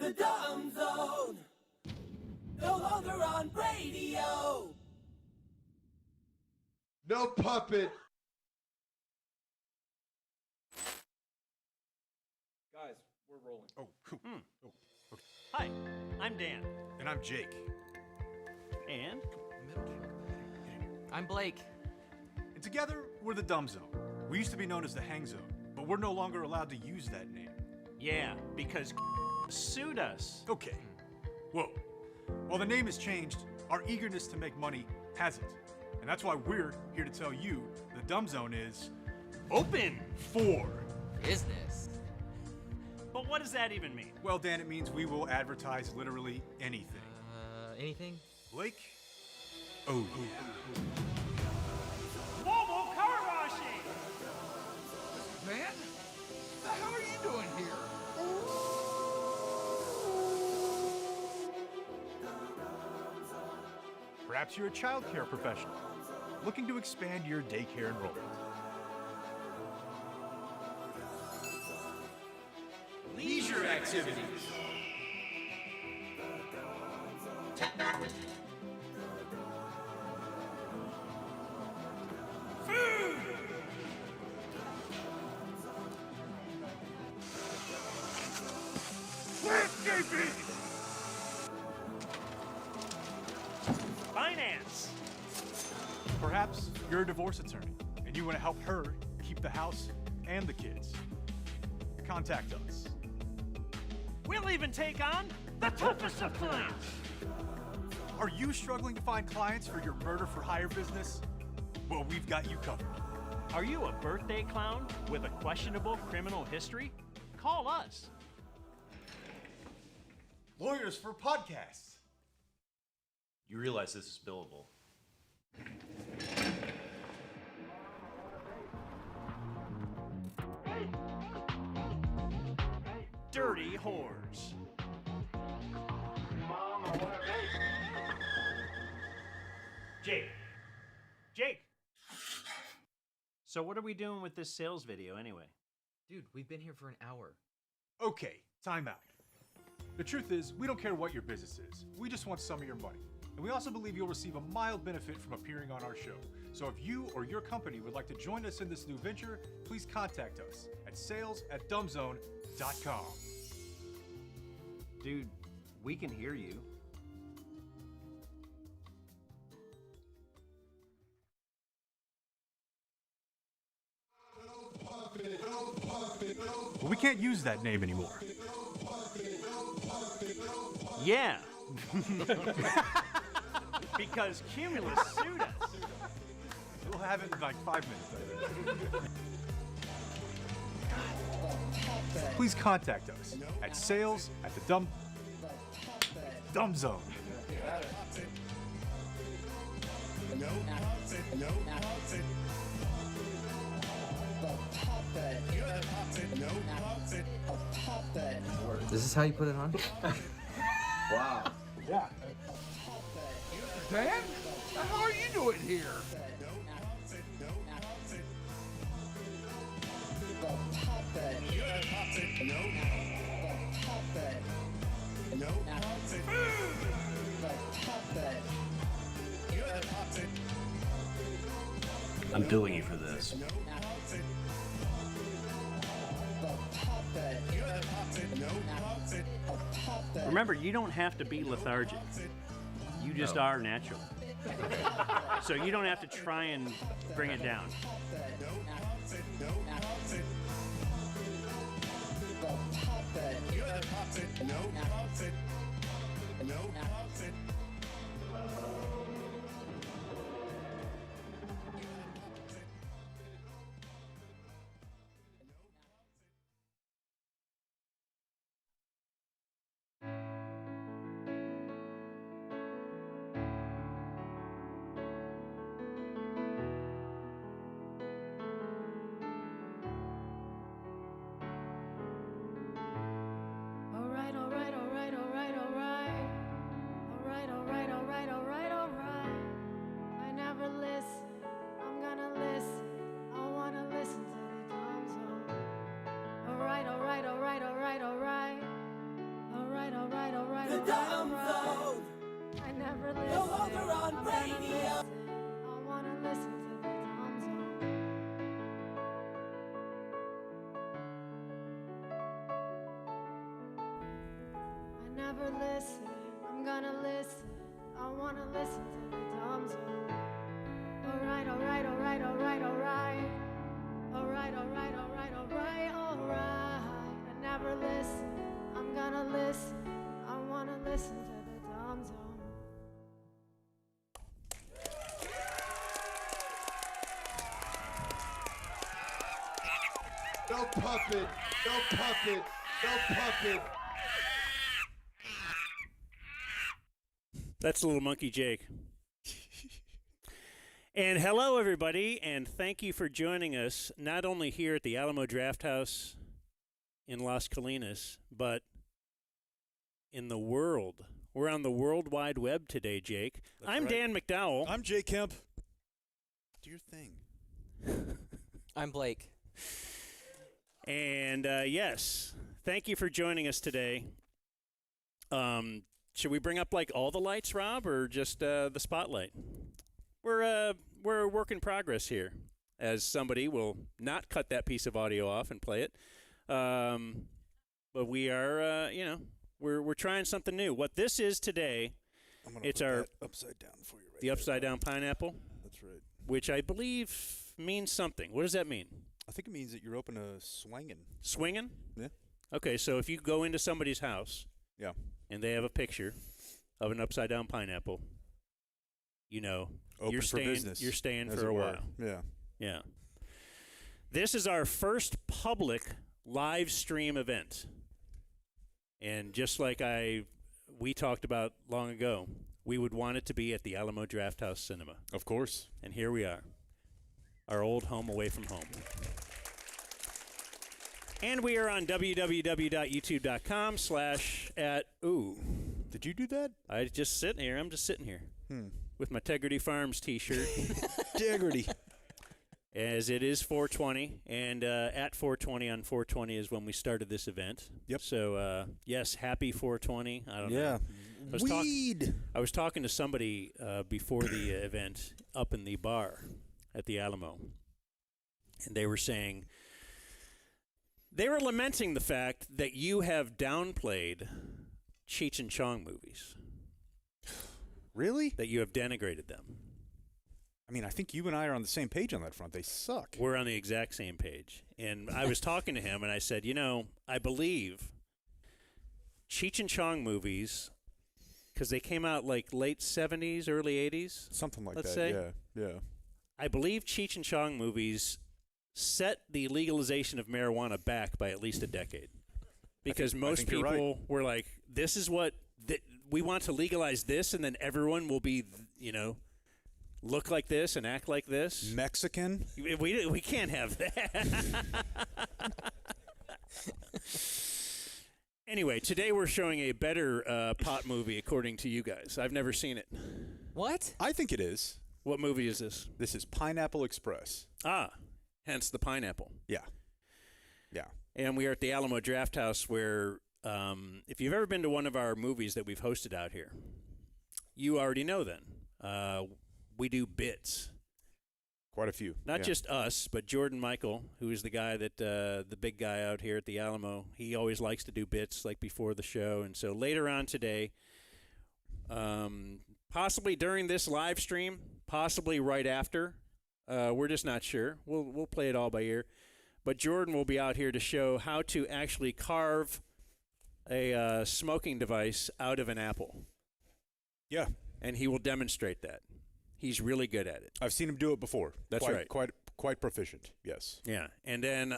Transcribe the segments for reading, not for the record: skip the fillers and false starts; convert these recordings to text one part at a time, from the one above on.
The Dumb Zone! No longer on radio! No puppet! Guys, we're rolling. Oh, okay. Hi, I'm Dan. And I'm Jake. And? I'm Blake. And together, we're the Dumb Zone. We used to be known as the Hang Zone, but we're no longer allowed to use that name. Yeah, because sued us. Okay. Whoa. While the name has changed, our eagerness to make money hasn't. And that's why we're here to tell you the Dumb Zone is open for Business. But what does that even mean? Well, Dan, it means we will advertise literally anything. Anything? Blake? Oh, yeah. Mobile car washing! Man, what the hell are you doing here? Perhaps you're a child care professional looking to expand your daycare enrollment. Leisure activities. Finance! Perhaps you're a divorce attorney and you want to help her keep the house and the kids. Contact us. We'll even take on the toughest of clients! Are you struggling to find clients for your murder for hire business? Well, we've got you covered. Are you a birthday clown with a questionable criminal history? Call us. Lawyers for podcasts. You realize this is billable. Dirty whores. Jake! So what are we doing with this sales video anyway? Dude, we've been here for an hour. Okay, time out. The truth is, we don't care what your business is. We just want some of your money. And we also believe you'll receive a mild benefit from appearing on our show. So if you or your company would like to join us in this new venture, please contact us at sales@dumbzone.com. Dude, we can hear you. But we can't use that name anymore. Yeah. Because Cumulus sued us. We'll have it in like 5 minutes. Please contact us at sales@the dumbzone. This is how you put it on? Wow. Yeah. Dan, what the hell are you doing here? I'm billing you for this. Remember, you don't have to be lethargic. You just are natural. So you don't have to try and bring it down. dumb zone. I never listen. No longer on radio. I wanna listen to the dumb zone. I never listen. I'm gonna listen. I wanna listen to the dumb zone. Alright, alright, alright, alright, alright. Alright, alright, alright, alright, alright. I never listen. I'm gonna listen. I wanna listen to the dumb zone. No puppet. No puppet. No puppet. That's Little Monkey Jake. And hello, everybody, and thank you for joining us, not only here at the Alamo Drafthouse in Las Colinas, but in the world. We're on the World Wide Web today, Jake. I'm Dan McDowell. I'm Jay Kemp. Do your thing. I'm Blake. And yes, thank you for joining us today. Should we bring up like all the lights, Rob, or just the spotlight? We're a work in progress here, as somebody will not cut that piece of audio off and play it. But we are, we're trying something new. What this is today, I'm gonna it's put our that upside down for you. Right the there, upside down Rob. pineapple, That's right. which I believe means something. What does that mean? I think it means that you're open to swinging. Swinging? Yeah. Okay, so if you go into somebody's house, Yeah. and they have a picture of an upside down pineapple, you know, Open you're for staying, business, You're staying as for it a were. while. Yeah. Yeah. This is our first public live stream event. And just like we talked about long ago, we would want it to be at the Alamo Drafthouse Cinema. Of course. And here we are, our old home away from home. And we are on www.youtube.com/. Ooh. Did you do that? I'm just sitting here with my Tegrity Farms t-shirt. Integrity. As it is 420, and at 420 on 420 is when we started this event. Yep. So, yes, happy 420. I don't know. Yeah. Weed. I was talking to somebody before the event up in the bar at the Alamo, and they were saying, they were lamenting the fact that you have downplayed Cheech and Chong movies. Really? That you have denigrated them. I mean, I think you and I are on the same page on that front. They suck. We're on the exact same page. And I was talking to him, and I said, I believe Cheech and Chong movies, because they came out like late 70s, early 80s. Something like let's that. say. Yeah. I believe Cheech and Chong movies set the legalization of marijuana back by at least a decade. Because most you're people were like, this is what, we want to legalize this, and then everyone will be, look like this and act like this. Mexican? We can't have that. Anyway, today we're showing a better pot movie, according to you guys. I've never seen it. What? I think it is. What movie is this? This is Pineapple Express. Ah, hence the pineapple. Yeah. And we are at the Alamo Drafthouse where, if you've ever been to one of our movies that we've hosted out here, you already know then. We do bits. Quite a few. Not just us, but Jordan Michael, who is the guy that, the big guy out here at the Alamo, he always likes to do bits like before the show. And so later on today, possibly during this live stream, possibly right after, we're just not sure. We'll play it all by ear. But Jordan will be out here to show how to actually carve a smoking device out of an apple. Yeah. And he will demonstrate that. He's really good at it. I've seen him do it before. That's right. Quite proficient, yes. Yeah. And then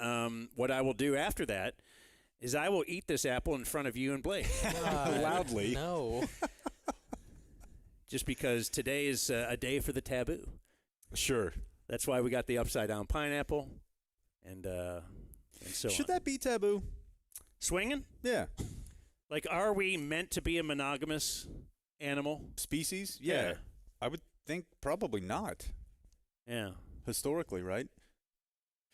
what I will do after that is I will eat this apple in front of you and Blake. Loudly. No. Just because today is a day for the taboo. Sure. That's why we got the upside down pineapple and so Should on. that be taboo? Swinging? Yeah. Like, are we meant to be a monogamous animal? Species? Yeah. I would think probably not. Yeah. Historically, right?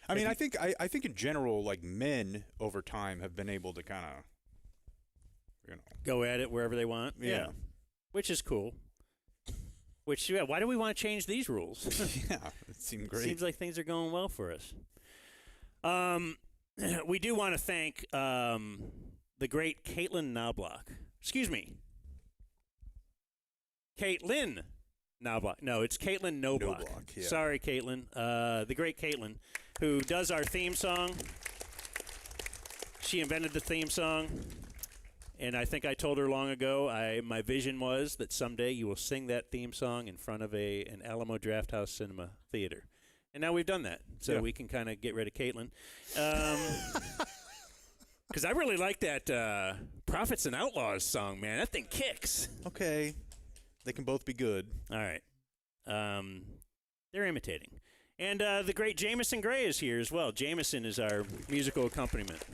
I mean, I think in general, like, men over time have been able to kind of go at it wherever they want. Yeah. Which is cool. Which, why do we want to change these rules? Yeah, it seemed great. Seems like things are going well for us. We do want to thank the great Caitlin Knobloch. Excuse me. Caitlin Knobloch. No, it's Caitlin Knobloch. Yeah. Sorry, Caitlin. The great Caitlin, who does our theme song. She invented the theme song. And I think I told her long ago, my vision was that someday you will sing that theme song in front of an Alamo Drafthouse cinema theater. And now we've done that, so we can kind of get rid of Caitlin. Because I really like that Prophets and Outlaws song, man. That thing kicks. Okay. They can both be good. All right. They're imitating. And the great Jameson Gray is here as well. Jameson is our musical accompaniment.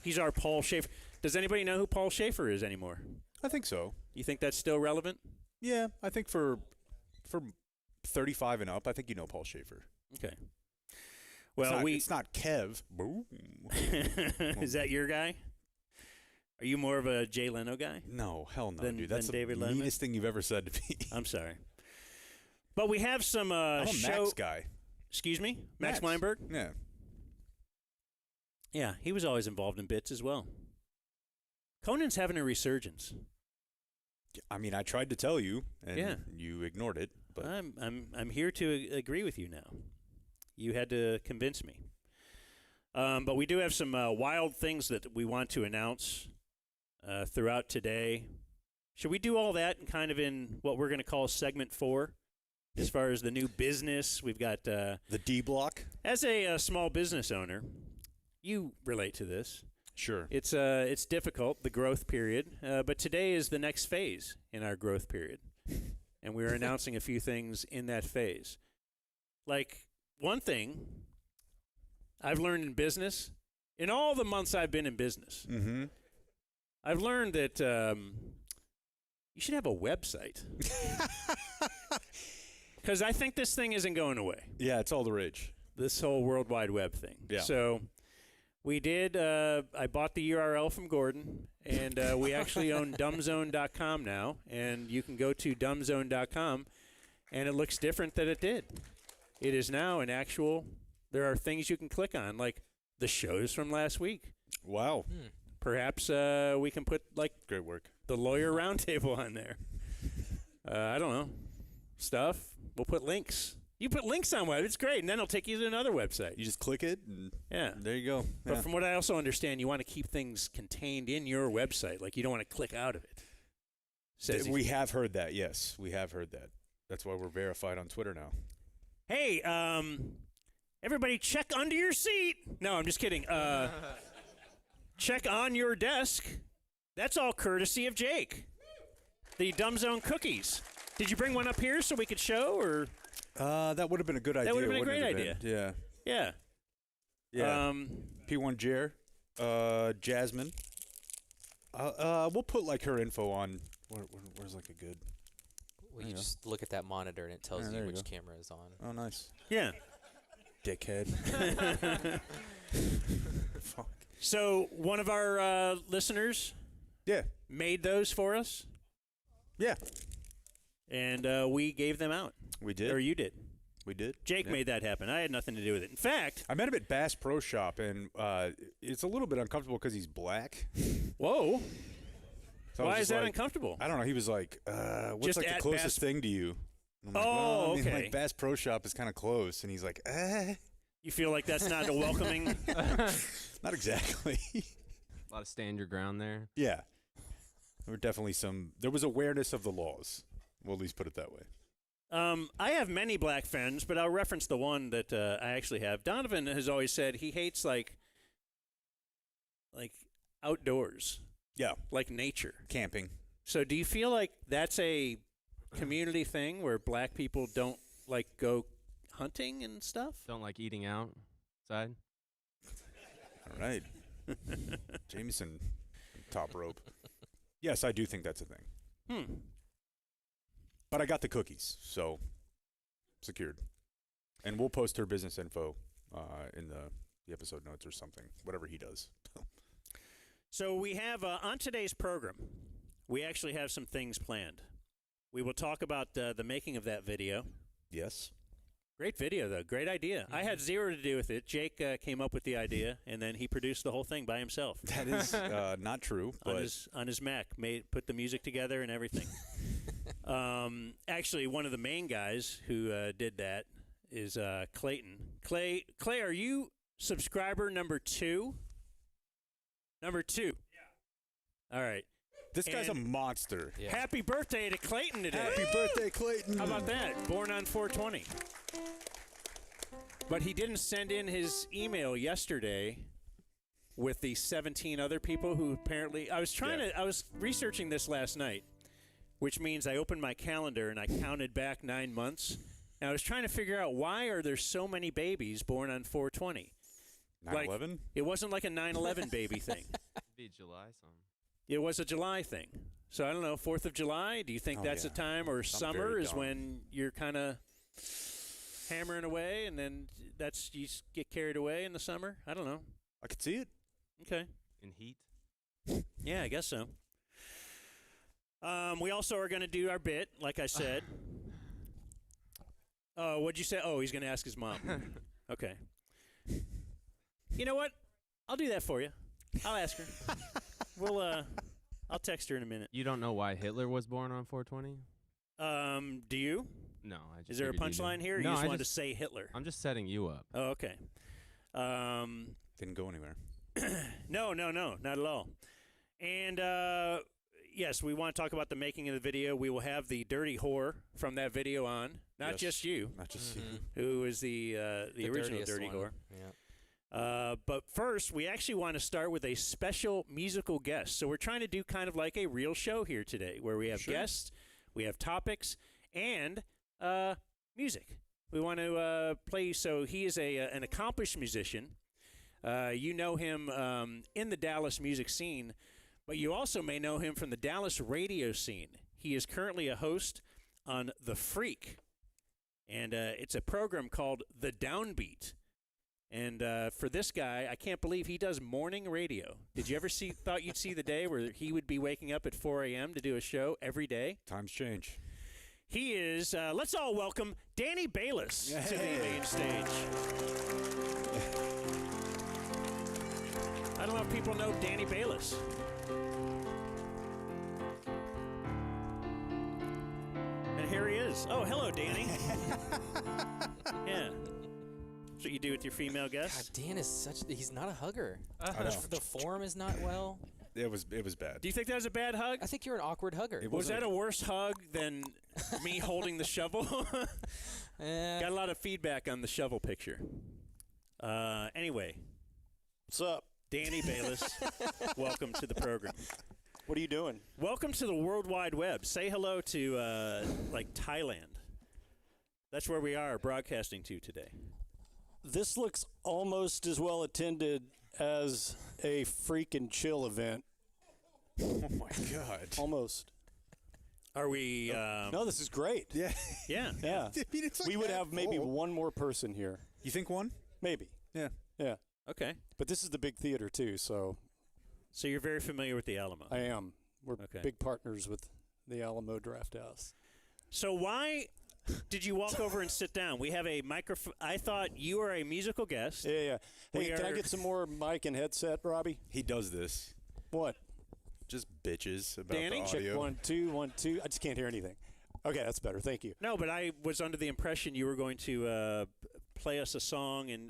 He's our Paul Schaefer. Does anybody know who Paul Schaefer is anymore? I think so. You think that's still relevant? Yeah, I think for 35 and up, I think you know Paul Schaefer. Okay. Well, it's not Kev. Boom. Is that your guy? Are you more of a Jay Leno guy? No, hell no, Than dude. That's the David Letterman? meanest thing you've ever said to me. I'm sorry. But we have some I'm a show... Max guy. Excuse me? Max Weinberg? Yeah. Yeah, he was always involved in bits as well. Conan's having a resurgence. I mean, I tried to tell you, and you ignored it. But I'm here to agree with you now. You had to convince me. But we do have some wild things that we want to announce throughout today. Should we do all that kind of in what we're going to call segment 4? As far as the new business, we've got... the D block? As a small business owner, you relate to this. Sure. It's difficult, the growth period, but today is the next phase in our growth period. And we're announcing a few things in that phase. Like, one thing I've learned in business, in all the months I've been in business, I've learned that you should have a website. Because I think this thing isn't going away. Yeah, it's all the rage. This whole World Wide Web thing. Yeah. So we did, I bought the URL from Gordon, and we actually own dumbzone.com now, and you can go to dumbzone.com, and it looks different than it did. It is now an actual, there are things you can click on, like the shows from last week. Wow. Perhaps we can put, like, great work, the lawyer roundtable on there. I don't know. Stuff. We'll put links. You put links on web. It's great, and then it'll take you to another website. You just click it, and there you go. But from what I also understand, you want to keep things contained in your website. Like, you don't want to click out of it. We have heard that, yes. We have heard that. That's why we're verified on Twitter now. Hey, everybody check under your seat. No, I'm just kidding. Check on your desk. That's all courtesy of Jake. The Dumb Zone cookies. Did you bring one up here so we could show, or? That would have been a good idea. That would have been a great wouldn't idea. it have been? Yeah. Yeah. P1 Jer, Jasmine. We'll put like her info on. Where's like a good? Well, you just look at that monitor and it tells you which camera is on. Oh, nice. Yeah. Dickhead. Fuck. So one of our listeners, made those for us. Yeah. And we gave them out. We did. Or you did. We did. Jake made that happen. I had nothing to do with it. In fact, I met him at Bass Pro Shop, and it's a little bit uncomfortable because he's black. Whoa. So why is that uncomfortable? I don't know. He was like, what's Just like the closest thing to you? I'm like, oh, I mean, okay. like Bass Pro Shop is kind of close, and he's like, You feel like that's not a welcoming? Not exactly. A lot of stand your ground there. Yeah. There were definitely there was awareness of the laws. We'll at least put it that way. I have many black friends, but I'll reference the one that I actually have. Donovan has always said he hates like outdoors. Yeah. Like nature. Camping. So do you feel like that's a community thing where black people don't like go hunting and stuff? Don't like eating outside? All right. Jameson, top rope. Yes, I do think that's a thing. But I got the cookies, so secured. And we'll post her business info in the episode notes or something, whatever he does. So we have on today's program, we actually have some things planned. We will talk about the making of that video. Yes. Great video, though. Great idea. I had zero to do with it. Jake came up with the idea, and then he produced the whole thing by himself. That is not true. But On his Mac, put the music together and everything. Actually, one of the main guys who did that is Clayton. Clay, are you subscriber number 2? Number 2. Yeah. All right. This guy's a monster. Yeah. Happy birthday to Clayton today. Happy birthday, Clayton. How about that? Born on 420. But he didn't send in his email yesterday with the 17 other people who apparently... I was researching this last night, which means I opened my calendar and I counted back 9 months. And I was trying to figure out why are there so many babies born on 420? 9/11? It wasn't like a 9/11 baby thing. It'd be July something. It was a July thing. So I don't know, 4th of July, do you think that's the time? Or summer is when you're kind of hammering away and then you get carried away in the summer? I don't know. I could see it. Okay. In heat? Yeah, I guess so. We also are going to do our bit, like I said. What'd you say? Oh, he's going to ask his mom. Okay. You know what? I'll do that for you. I'll ask her. I'll text her in a minute. You don't know why Hitler was born on 420? Do you? No. I just Is there a figured you punchline knew. here? Or No, you just I wanted to say Hitler? I'm just setting you up. Oh, okay. Didn't go anywhere. No, not at all. And yes, we want to talk about the making of the video. We will have the dirty whore from that video on. Not just you. Not just you. Who is the original dirty whore. Yeah. But first, we actually want to start with a special musical guest. So we're trying to do kind of like a real show here today, where we have guests, we have topics, and music. We want to play. So he is an accomplished musician. You know him in the Dallas music scene, but you also may know him from the Dallas radio scene. He is currently a host on The Freak, and it's a program called The Downbeat. And for this guy, I can't believe he does morning radio. Did you ever thought you'd see the day where he would be waking up at 4 a.m. to do a show every day? Times change. He is, let's all welcome Danny Balis to the main stage. I don't know if people know Danny Balis. And here he is. Oh, hello, Danny. Yeah. That's what you do with your female guests. God, Dan is he's not a hugger. I know. The form is not well. It was bad. Do you think that was a bad hug? I think you're an awkward hugger. Was that a worse hug than me holding the shovel? Got a lot of feedback on the shovel picture. Anyway. What's up? Danny Balis, welcome to the program. What are you doing? Welcome to the World Wide Web. Say hello to, like, Thailand. That's where we are broadcasting to today. This looks almost as well attended as a freaking chill event. Oh, my God. Almost. Are we... no, this is great. Yeah. Yeah. Yeah. I mean, it's like we would have maybe full. one more person here. You think one? Maybe. Yeah. Yeah. Okay. But this is the big theater, too, so... So you're very familiar with the Alamo. I am. We're big partners with the Alamo Drafthouse. So why did you walk over and sit down? We have a microphone. I thought you were a musical guest. Yeah. Hey, can I get some more mic and headset, Robbie? He does this. What? Just bitches about Danny? the audio. Check 1, 2, 1, 2. I just can't hear anything. Okay, that's better. Thank you. No, but I was under the impression you were going to play us a song, and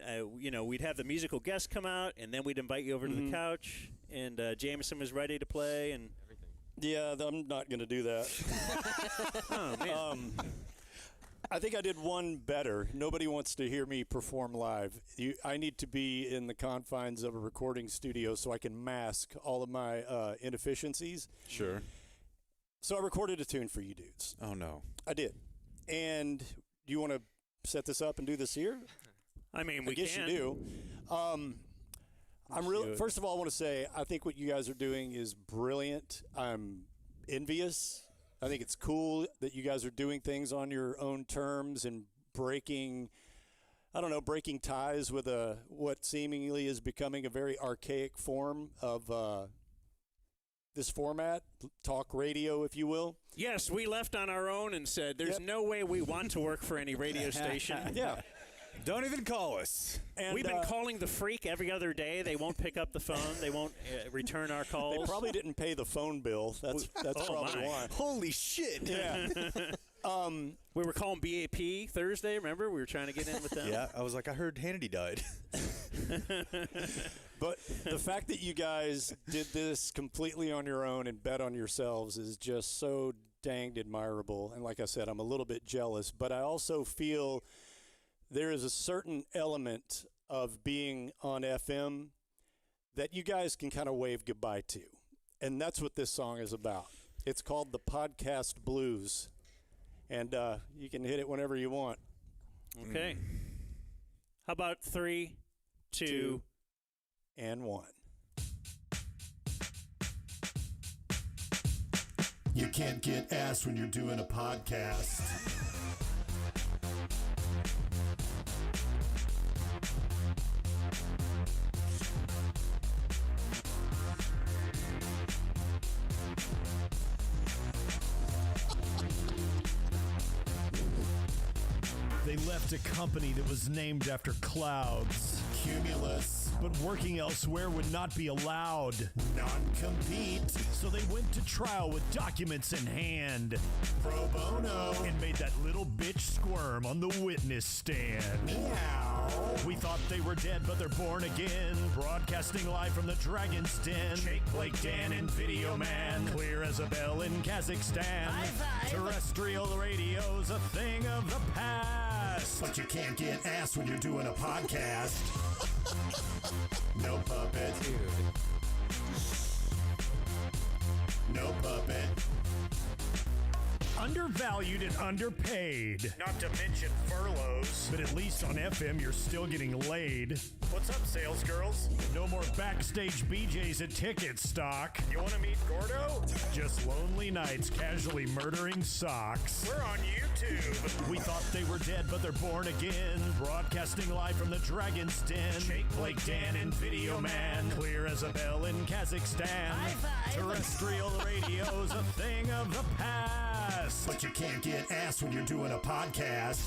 we'd have the musical guest come out, and then we'd invite you over to the couch, and Jameson was ready to play, and yeah, I'm not going to do that. oh man. I think I did one better. Nobody wants to hear me perform live. I need to be in the confines of a recording studio so I can mask all of my inefficiencies. Sure. So I recorded a tune for you dudes. Oh, no. I did. And do you want to set this up and do this here? I mean, I guess you do. First of all, I want to say I think what you guys are doing is brilliant. I'm envious. I think it's cool that you guys are doing things on your own terms and breaking ties with what seemingly is becoming a very archaic form of this format, talk radio, if you will. Yes, we left on our own and said, there's no way we want to work for any radio station. Yeah. Don't even call us. And, we've been calling the Freak every other day. They won't pick up the phone. They won't return our calls. They probably didn't pay the phone bill. That's probably why. Holy shit. Yeah. We were calling BAP Thursday, remember? We were trying to get in with them. Yeah, I was like, I heard Hannity died. But the fact that you guys did this completely on your own and bet on yourselves is just so danged admirable. And like I said, I'm a little bit jealous, but I also feel there is a certain element of being on FM that you guys can kind of wave goodbye to. And that's what this song is about. It's called the Podcast Blues. And you can hit it whenever you want. Okay. How about 3, 2, and 1. You can't get ass when you're doing a podcast. They left a company that was named after clouds. Cumulus. But working elsewhere would not be allowed. Non-compete. So they went to trial with documents in hand. Pro bono. And made that little bitch squirm on the witness stand. Meow. We thought they were dead, but they're born again. Broadcasting live from the Dragon's Den. Jake, Blake, Dan, and Video Man. Clear as a bell in Kazakhstan. High five. Terrestrial radio's a thing of the past. But you can't get ass when you're doing a podcast. No puppet. No puppet. Undervalued and underpaid. Not to mention furloughs. But at least on FM, you're still getting laid. What's up, sales girls? No more backstage BJs at Ticket Stock. You want to meet Gordo? Just lonely nights casually murdering socks. We're on YouTube. We thought they were dead, but they're born again. Broadcasting live from the Dragon's Den. Jake, Blake, Dan, and Video Man. Clear as a bell in Kazakhstan. High five. Terrestrial radio's a thing of the past. But you can't get ass when you're doing a podcast.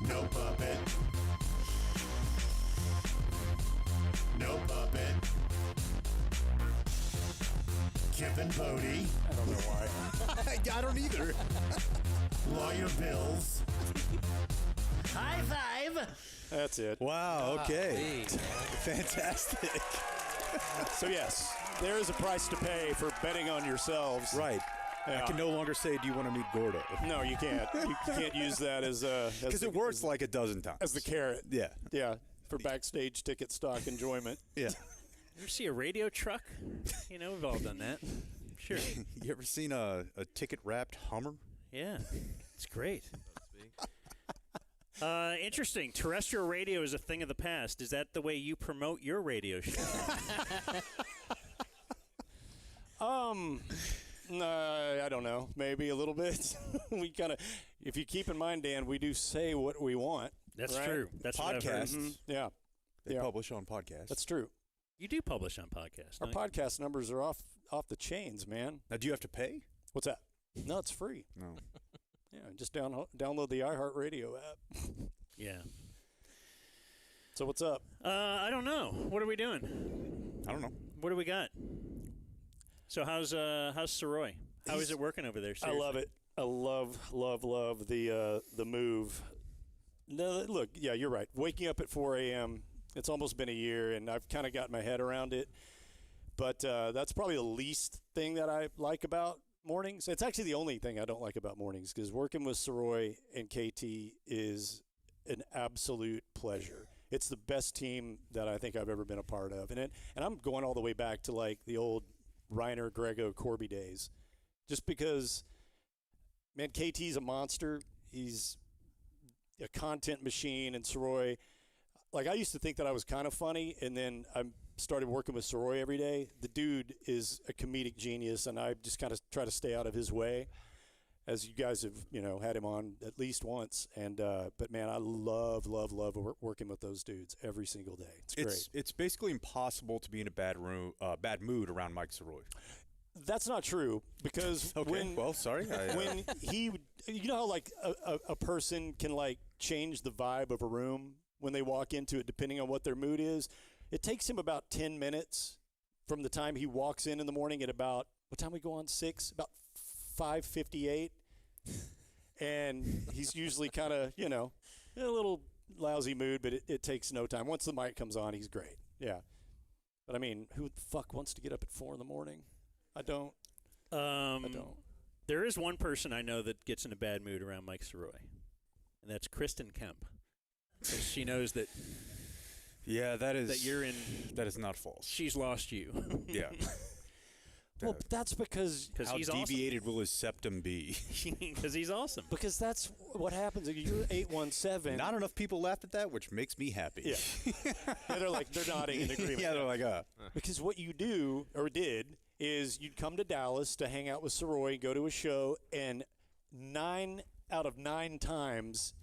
No puppet. No puppet. Kip and Bodie. I don't know why. I don't either. Lawyer Bills. High five. That's it. Wow, okay. Fantastic. So, yes, there is a price to pay for betting on yourselves. Right. Yeah. I can no longer say, do you want to meet Gordo? No, you can't. You can't use that as a... Because it works like a dozen times. As the carrot. Yeah. Yeah, for backstage ticket stock enjoyment. Yeah. You ever see a radio truck? You know, we've all done that. Sure. You ever seen a ticket-wrapped Hummer? Yeah. It's great. Interesting. Terrestrial radio is a thing of the past. Is that the way you promote your radio show? No, I don't know. Maybe a little bit. We kind of, if you keep in mind, Dan, we do say what we want. That's right? true. That's what I've heard. Podcasts. Yeah. They publish on podcasts. That's true. You do publish on podcasts. Our don't you? podcast numbers are off the chains, man. Now, do you have to pay? What's that? No, it's free. No. Yeah, just download the iHeartRadio app. Yeah. So what's up? I don't know. What are we doing? I don't know. What do we got? So how's Soroy? How is it working over there? Seriously? I love it. I love the move. No, look, yeah, you're right. Waking up at 4 a.m., it's almost been a year, and I've kind of got my head around it. But that's probably the least thing that I like about mornings. It's actually the only thing I don't like about mornings, because working with Soroy and KT is an absolute pleasure. It's the best team that I think I've ever been a part of. And I'm going all the way back to, like, the old Reiner, Grego, Corby days. Just because, man, KT's a monster. He's a content machine, and Soroy, like, I used to think that I was kind of funny, and then I started working with Soroy every day. The dude is a comedic genius, and I just kind of try to stay out of his way. as you guys have, had him on at least once. And but man, I love working with those dudes every single day. It's great. It's basically impossible to be in a bad mood around Mike Soroy. That's not true, because when he, how like a person can like change the vibe of a room when they walk into it, depending on what their mood is. It takes him about 10 minutes from the time he walks in the morning at about, what time we go on, 6? About 5:58. And he's usually kind of, in a little lousy mood, but it takes no time. Once the mic comes on, he's great. Yeah. But I mean, who the fuck wants to get up at 4 in the morning? I don't. There is one person I know that gets in a bad mood around Mike Soroy, and that's Kristen Kemp. She knows that. Yeah, that is. That you're in. That is not false. She's lost you. Yeah. Well, that's because how he's deviated will his septum be? Because he's awesome. Because that's what happens. You're 817. Not enough people laughed at that, which makes me happy. Yeah. They're nodding in agreement. Yeah, they're like, Because what you do or did is you'd come to Dallas to hang out with Soroy, go to a show, and 9 out of 9 times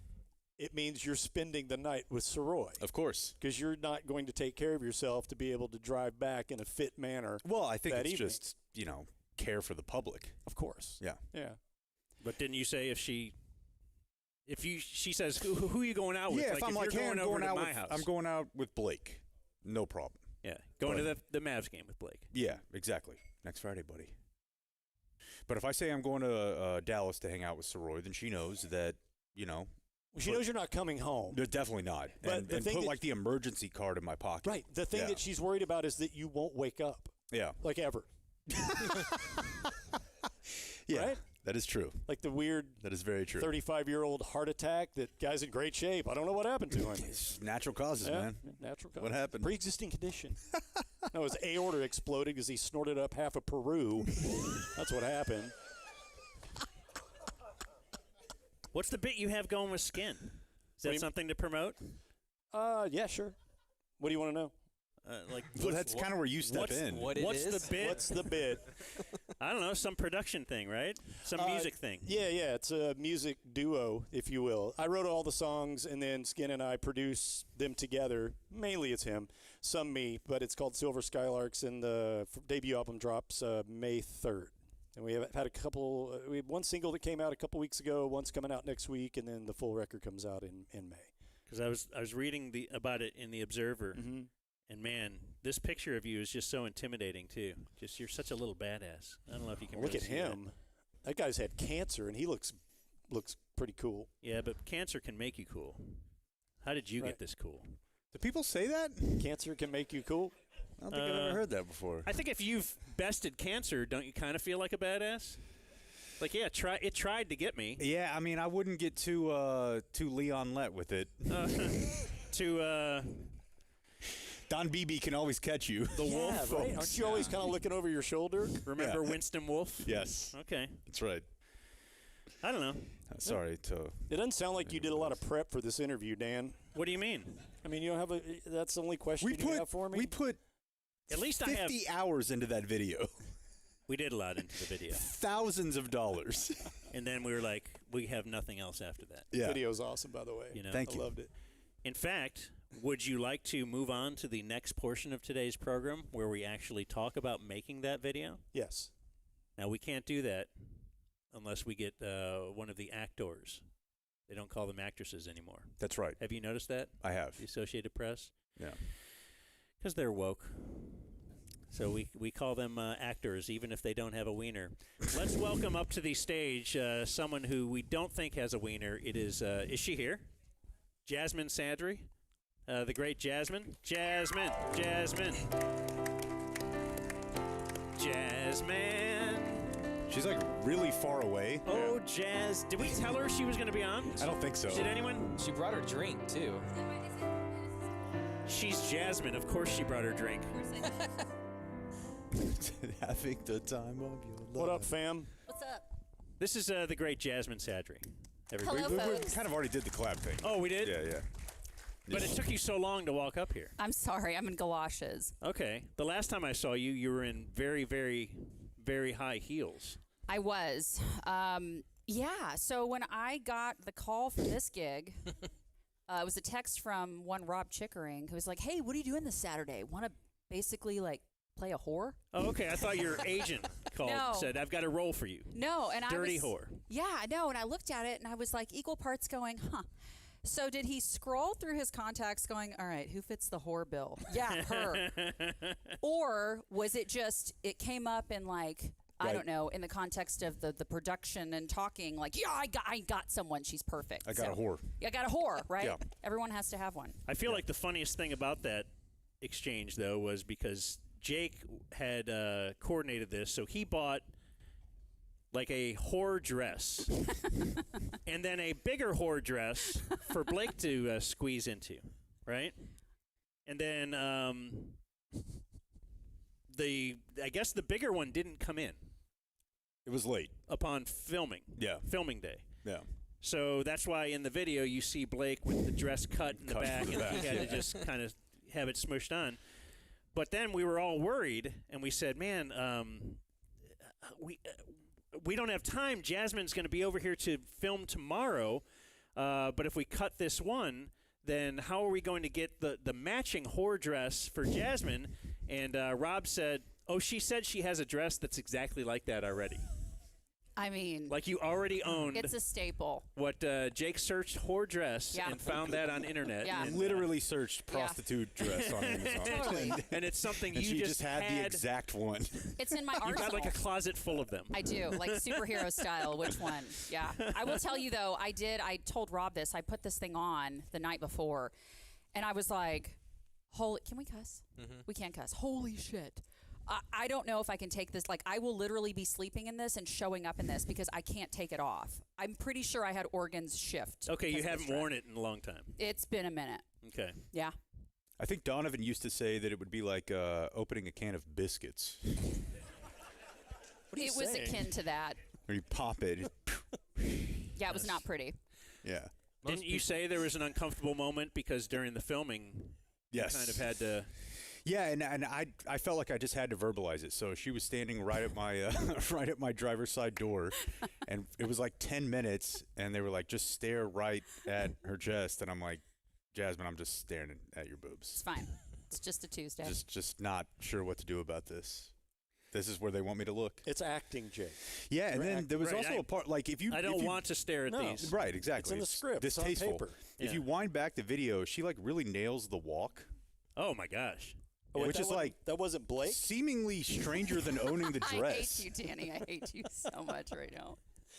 it means you're spending the night with Soroy. Of course. Because you're not going to take care of yourself to be able to drive back in a fit manner. Well, I think it's evening. just, care for the public. Of course. Yeah. Yeah. But didn't you say she says, who are you going out with? Yeah, if I'm like, going over to my house. I'm going out with Blake. No problem. Yeah, going to the Mavs game with Blake. Yeah, exactly. Next Friday, buddy. But if I say I'm going to Dallas to hang out with Soroy, then she knows that, Well, she knows you're not coming home. They're definitely not. But And put the emergency card in my pocket. Right. The thing that she's worried about is that you won't wake up. Yeah. Like ever. Yeah. Right? That is true. Like the weird. That is very true. 35-year-old heart attack. That guy's in great shape. I don't know what happened to him. It's natural causes, man. Natural causes. What happened? Pre-existing condition. No, his aorta exploded because he snorted up half of Peru. That's what happened. What's the bit you have going with skin? Is that something to promote? Yeah, sure. What do you want to know? Well, that's kind of where you step in. What's the bit? What's the bit? I don't know. Some production thing, right? Some music thing. Yeah. It's a music duo, if you will. I wrote all the songs, and then Skin and I produce them together. Mainly it's him, some me, but it's called Silver Skylarks, and the debut album drops May 3rd. And we have had we have one single that came out a couple weeks ago, one's coming out next week, and then the full record comes out in May. Because I was reading about it in the Observer, and man, this picture of you is just so intimidating too. Just you're such a little badass. I don't know if you can look really at see him. That guy's had cancer, and he looks pretty cool. Yeah, but cancer can make you cool. How did you get this cool? Do people say that? Cancer can make you cool? I don't think I've ever heard that before. I think if you've bested cancer, don't you kind of feel like a badass? Like, yeah, it tried to get me. Yeah, I mean, I wouldn't get too Leon Lett with it. Don Beebe can always catch you. The wolf. Right? Aren't you always kind of looking over your shoulder? Remember Winston Wolfe? Yes. Okay. That's right. I don't know. Sorry to. It doesn't sound like you did a lot of prep for this interview, Dan. What do you mean? I mean, you don't have that's the only question you have for me? We put at least 50 hours into that video. We did a lot into the video. Thousands of dollars. And then we were like, we have nothing else after that. Yeah. The video's awesome, by the way. Thank you. I loved it. In fact, would you like to move on to the next portion of today's program where we actually talk about making that video? Yes. Now, we can't do that unless we get one of the actors. They don't call them actresses anymore. That's right. Have you noticed that? I have. The Associated Press? Yeah. Because they're woke. So we call them actors, even if they don't have a wiener. Let's welcome up to the stage someone who we don't think has a wiener. It is she here? Jasmine Sadri, the great Jasmine. Jasmine. She's like really far away. Oh, Jazz. Did we tell her she was going to be on? I don't think so. Did anyone? She brought her drink, too. She's Jasmine. Of course she brought her drink. Having the time of your life. What up, fam? What's up? This is the great Jasmine Sadri. Hello, we folks. kind of already did the collab thing. Oh, we did? Yeah. But it took you so long to walk up here. I'm sorry. I'm in galoshes. Okay. The last time I saw you, you were in very, very, very high heels. I was. Yeah. So when I got the call for this gig, it was a text from one Rob Chickering who was like, "Hey, what are you doing this Saturday? Want to basically like play a whore?" Oh, okay. I thought your agent called and said, "I've got a role for you." No, and Dirty I was, whore. Yeah, I know. And I looked at it and I was like, equal parts going, huh. So did he scroll through his contacts going, all right, who fits the whore bill? Yeah, her. Or was it just, it came up in like, I don't know, in the context of the production and talking like, yeah, I got someone. She's perfect. I got a whore. I got a whore, right? Yeah. Everyone has to have one. I feel like the funniest thing about that exchange, though, was because Jake had coordinated this, so he bought like a whore dress and then a bigger whore dress for Blake to squeeze into, right? And then I guess the bigger one didn't come in. It was late. Upon filming. Yeah. Filming day. Yeah. So that's why in the video you see Blake with the dress cut in the back, and he had to just kind of have it smushed on. But then we were all worried, and we said, man, we don't have time. Jasmine's going to be over here to film tomorrow, but if we cut this one, then how are we going to get the matching whore dress for Jasmine? And Rob said, oh, she said she has a dress that's exactly like that already. I mean, like you already owned. It's a staple. What Jake searched whore dress and found that on internet. Yeah. And, literally searched prostitute dress on Amazon. Totally. And it's something and you she just had the exact one. It's in my arsenal. You've got like a closet full of them. I do, like superhero style. Which one? Yeah. I will tell you though, I told Rob this. I put this thing on the night before, and I was like, "Holy, can we cuss? Mm-hmm. We can cuss. Holy shit." I don't know if I can take this. Like, I will literally be sleeping in this and showing up in this because I can't take it off. I'm pretty sure I had organs shift. Okay, you haven't worn it in a long time. It's been a minute. Okay. Yeah. I think Donovan used to say that it would be like opening a can of biscuits. It was akin to that. Where you pop it. Yeah, it was not pretty. Yeah. Didn't you say there was an uncomfortable moment because during the filming, yes, you kind of had to... Yeah, and I felt like I just had to verbalize it. So she was standing right at my right at my driver's side door, and it was like 10 minutes, and they were like, just stare right at her chest, and I'm like, Jasmine, I'm just staring at your boobs. It's fine. It's just a Tuesday. Just not sure what to do about this. This is where they want me to look. It's acting, Jake. Yeah, and then there was also a part like if you I don't want to stare at these. Right, exactly. It's in the script. Distasteful. It's on paper. If you wind back the video, she like really nails the walk. Oh my gosh. Which is like that wasn't Blake. Seemingly stranger than owning the dress. I hate you, Danny. I hate you so much right now.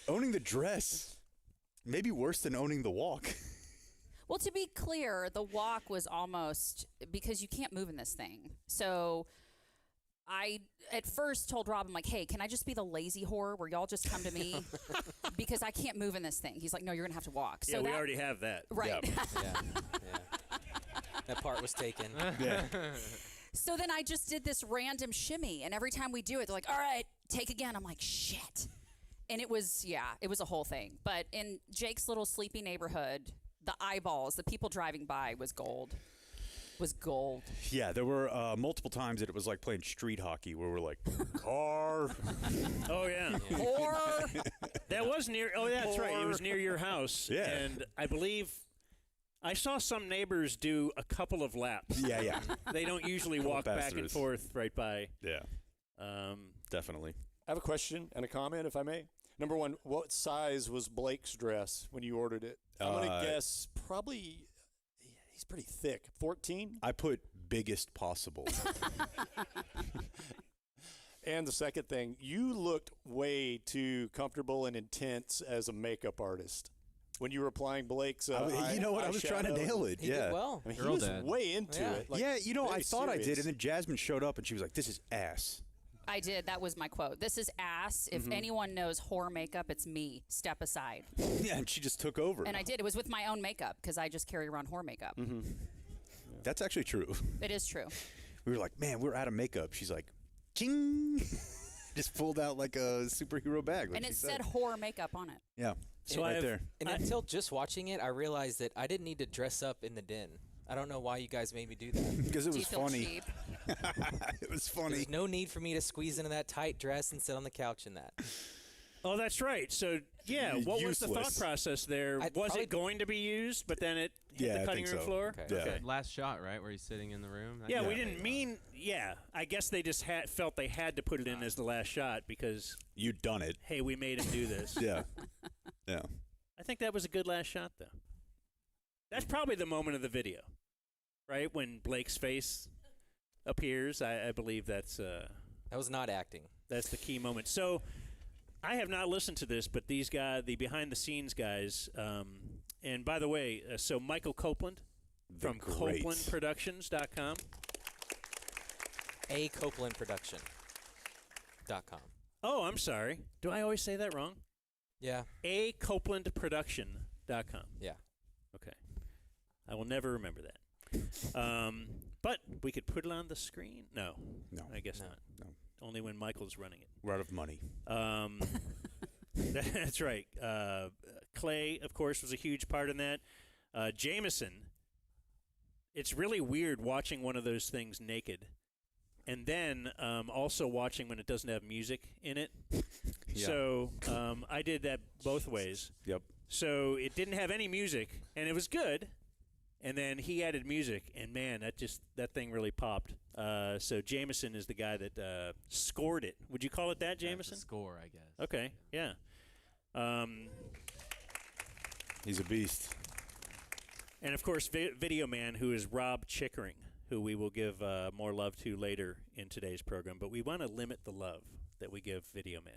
Owning the dress, maybe worse than owning the walk. Well, to be clear, the walk was almost because you can't move in this thing. So I at first told Rob, I'm like, hey, can I just be the lazy whore where y'all just come to me because I can't move in this thing? He's like, no, you're gonna have to walk. Yeah, so we already have that. Right. Yeah. That part was taken. Yeah. So then I just did this random shimmy, and every time we do it, they're like, all right, take again. I'm like, shit. And it was a whole thing. But in Jake's little sleepy neighborhood, the eyeballs, the people driving by was gold. Yeah, there were multiple times that it was like playing street hockey where we're like, car. Oh, yeah. Or that was near, oh, yeah, that's right. It was near your house. Yeah. And I believe I saw some neighbors do a couple of laps. Yeah. They don't usually walk back and forth right by. Yeah. Definitely. I have a question and a comment, if I may. Number one, what size was Blake's dress when you ordered it? I'm going to guess probably, he's pretty thick. 14? I put biggest possible. And the second thing, you looked way too comfortable and intense as a makeup artist when you were applying Blake's you know what? I was trying to nail it. He did well. I mean, he was way into it. Like, yeah, you know, I thought I did, serious. and then Jasmine showed up, and she was like, this is ass. I did. That was my quote. This is ass. If anyone knows whore makeup, it's me. Step aside. Yeah, and she just took over. And I did. It was with my own makeup because I just carry around whore makeup. That's actually true. It is true. We were like, man, we're out of makeup. She's like, ching. Just pulled out like a superhero bag. Like and she it said whore makeup on it. Yeah. So right there. And until just watching it, I realized that I didn't need to dress up in the den. I don't know why you guys made me do that. Because it Do was you feel funny. cheap? It was funny. There's no need for me to squeeze into that tight dress and sit on the couch in that. Oh, that's right. So, yeah, what was the thought Useless. process there? Was it going to be used, but then it hit the cutting room floor? Okay. Last shot, right, where he's sitting in the room? Yeah, we didn't mean. Yeah, I guess they just felt they had to put it in as the last shot because you'd done it. Hey, we made him do this. Yeah. I think that was a good last shot, though. That's probably the moment of the video, right? When Blake's face appears. I believe that's. That was not acting. That's the key moment. So, I have not listened to this, but these guys, the behind-the-scenes guys, and by the way, so Michael Copeland from CopelandProductions.com. ACopelandProduction.com. Oh, I'm sorry. Do I always say that wrong? Yeah. ACopelandProduction.com. Yeah. Okay. I will never remember that. But we could put it on the screen? No. I guess not. No. Only when Michael's running it. We're out of money. That's right. Clay, of course, was a huge part in that. Jameson, it's really weird watching one of those things naked. And then also watching when it doesn't have music in it. Yeah. So I did that both ways. Yep. So it didn't have any music, and it was good. And then he added music, and man, that thing really popped. So Jameson is the guy that scored it. Would you call it that, Jameson? Score, I guess. Okay, yeah. He's a beast. And of course, Video Man, who is Rob Chickering, who we will give more love to later in today's program. But we want to limit the love that we give Video Man.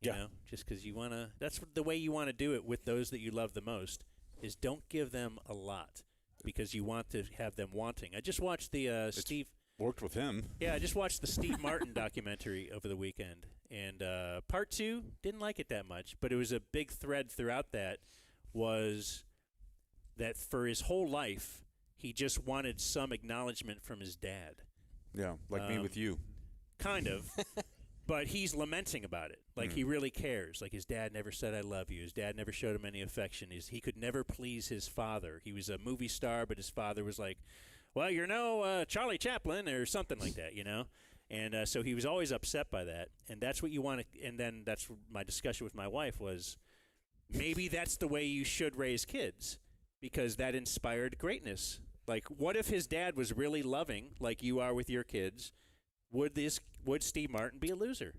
You know, just because you want to. That's the way you want to do it with those that you love the most. Is don't give them a lot because you want to have them wanting. I just watched the Steve. Worked with him. Yeah, I just watched the Steve Martin documentary over the weekend, and part 2 didn't like it that much, but it was a big thread throughout that was that for his whole life he just wanted some acknowledgement from his dad. Yeah, like me with you. Kind of. But he's lamenting about it. Like, he really cares. Like, his dad never said, I love you. His dad never showed him any affection. He could never please his father. He was a movie star, but his father was like, well, you're no Charlie Chaplin or something like that, you know? And so he was always upset by that. And that's what you want to – and then that's my discussion with my wife was maybe that's the way you should raise kids because that inspired greatness. Like, what if his dad was really loving like you are with your kids? Would Steve Martin be a loser,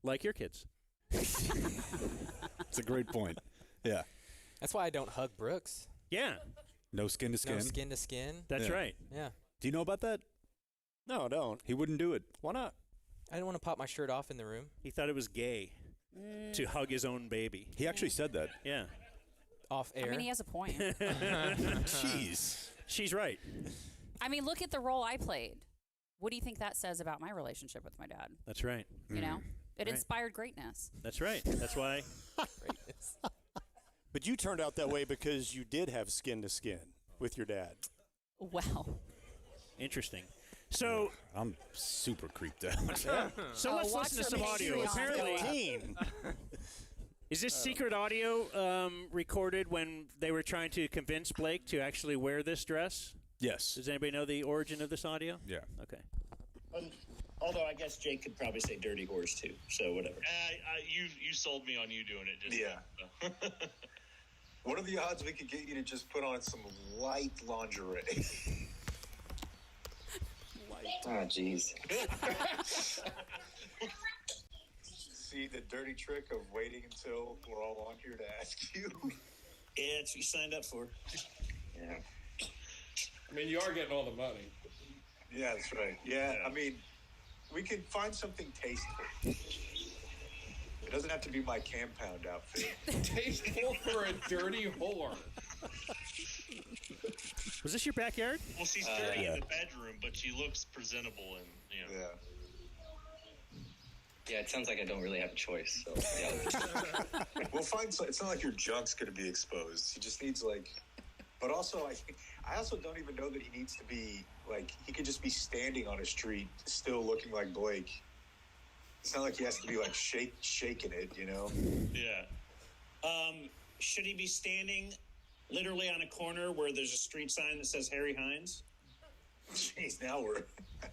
like your kids? It's a great point. Yeah. That's why I don't hug Brooks. Yeah. No skin to skin. No skin to skin. That's right. Yeah. Do you know about that? No, I don't. He wouldn't do it. Why not? I didn't want to pop my shirt off in the room. He thought it was gay to hug his own baby. He actually said that. Yeah. Off air. I mean, he has a point. Jeez. She's right. I mean, look at the role I played. What do you think that says about my relationship with my dad? That's right. You know? It Right. inspired greatness. That's right. That's why. Greatness. But you turned out that way because you did have skin to skin with your dad. Wow. Interesting. So I'm super creeped out. So let's watch listen to your some audio. Patreon. Apparently, is this secret audio recorded when they were trying to convince Blake to actually wear this dress? Yes. Does anybody know the origin of this audio? Yeah. Okay. Although I guess Jake could probably say dirty horse too, so whatever. You sold me on you doing it. Just Yeah. What are the odds we could get you to just put on some light lingerie? Oh, jeez. See the dirty trick of waiting until we're all on here to ask you? Yeah, that's what you signed up for. Yeah. I mean, you are getting all the money. Yeah, that's right. Yeah, I mean, we could find something tasteful. It doesn't have to be my compound outfit. Tasteful for a dirty whore. Was this your backyard? Well, she's dirty in the bedroom, but she looks presentable and Yeah, it sounds like I don't really have a choice. So yeah. We'll find. It's not like your junk's going to be exposed. He just needs But also, I also don't even know that he needs to be he could just be standing on a street, still looking like Blake. It's not like he has to be shaking it, you know? Yeah. Should he be standing literally on a corner where there's a street sign that says Harry Hines? Jeez, now we're.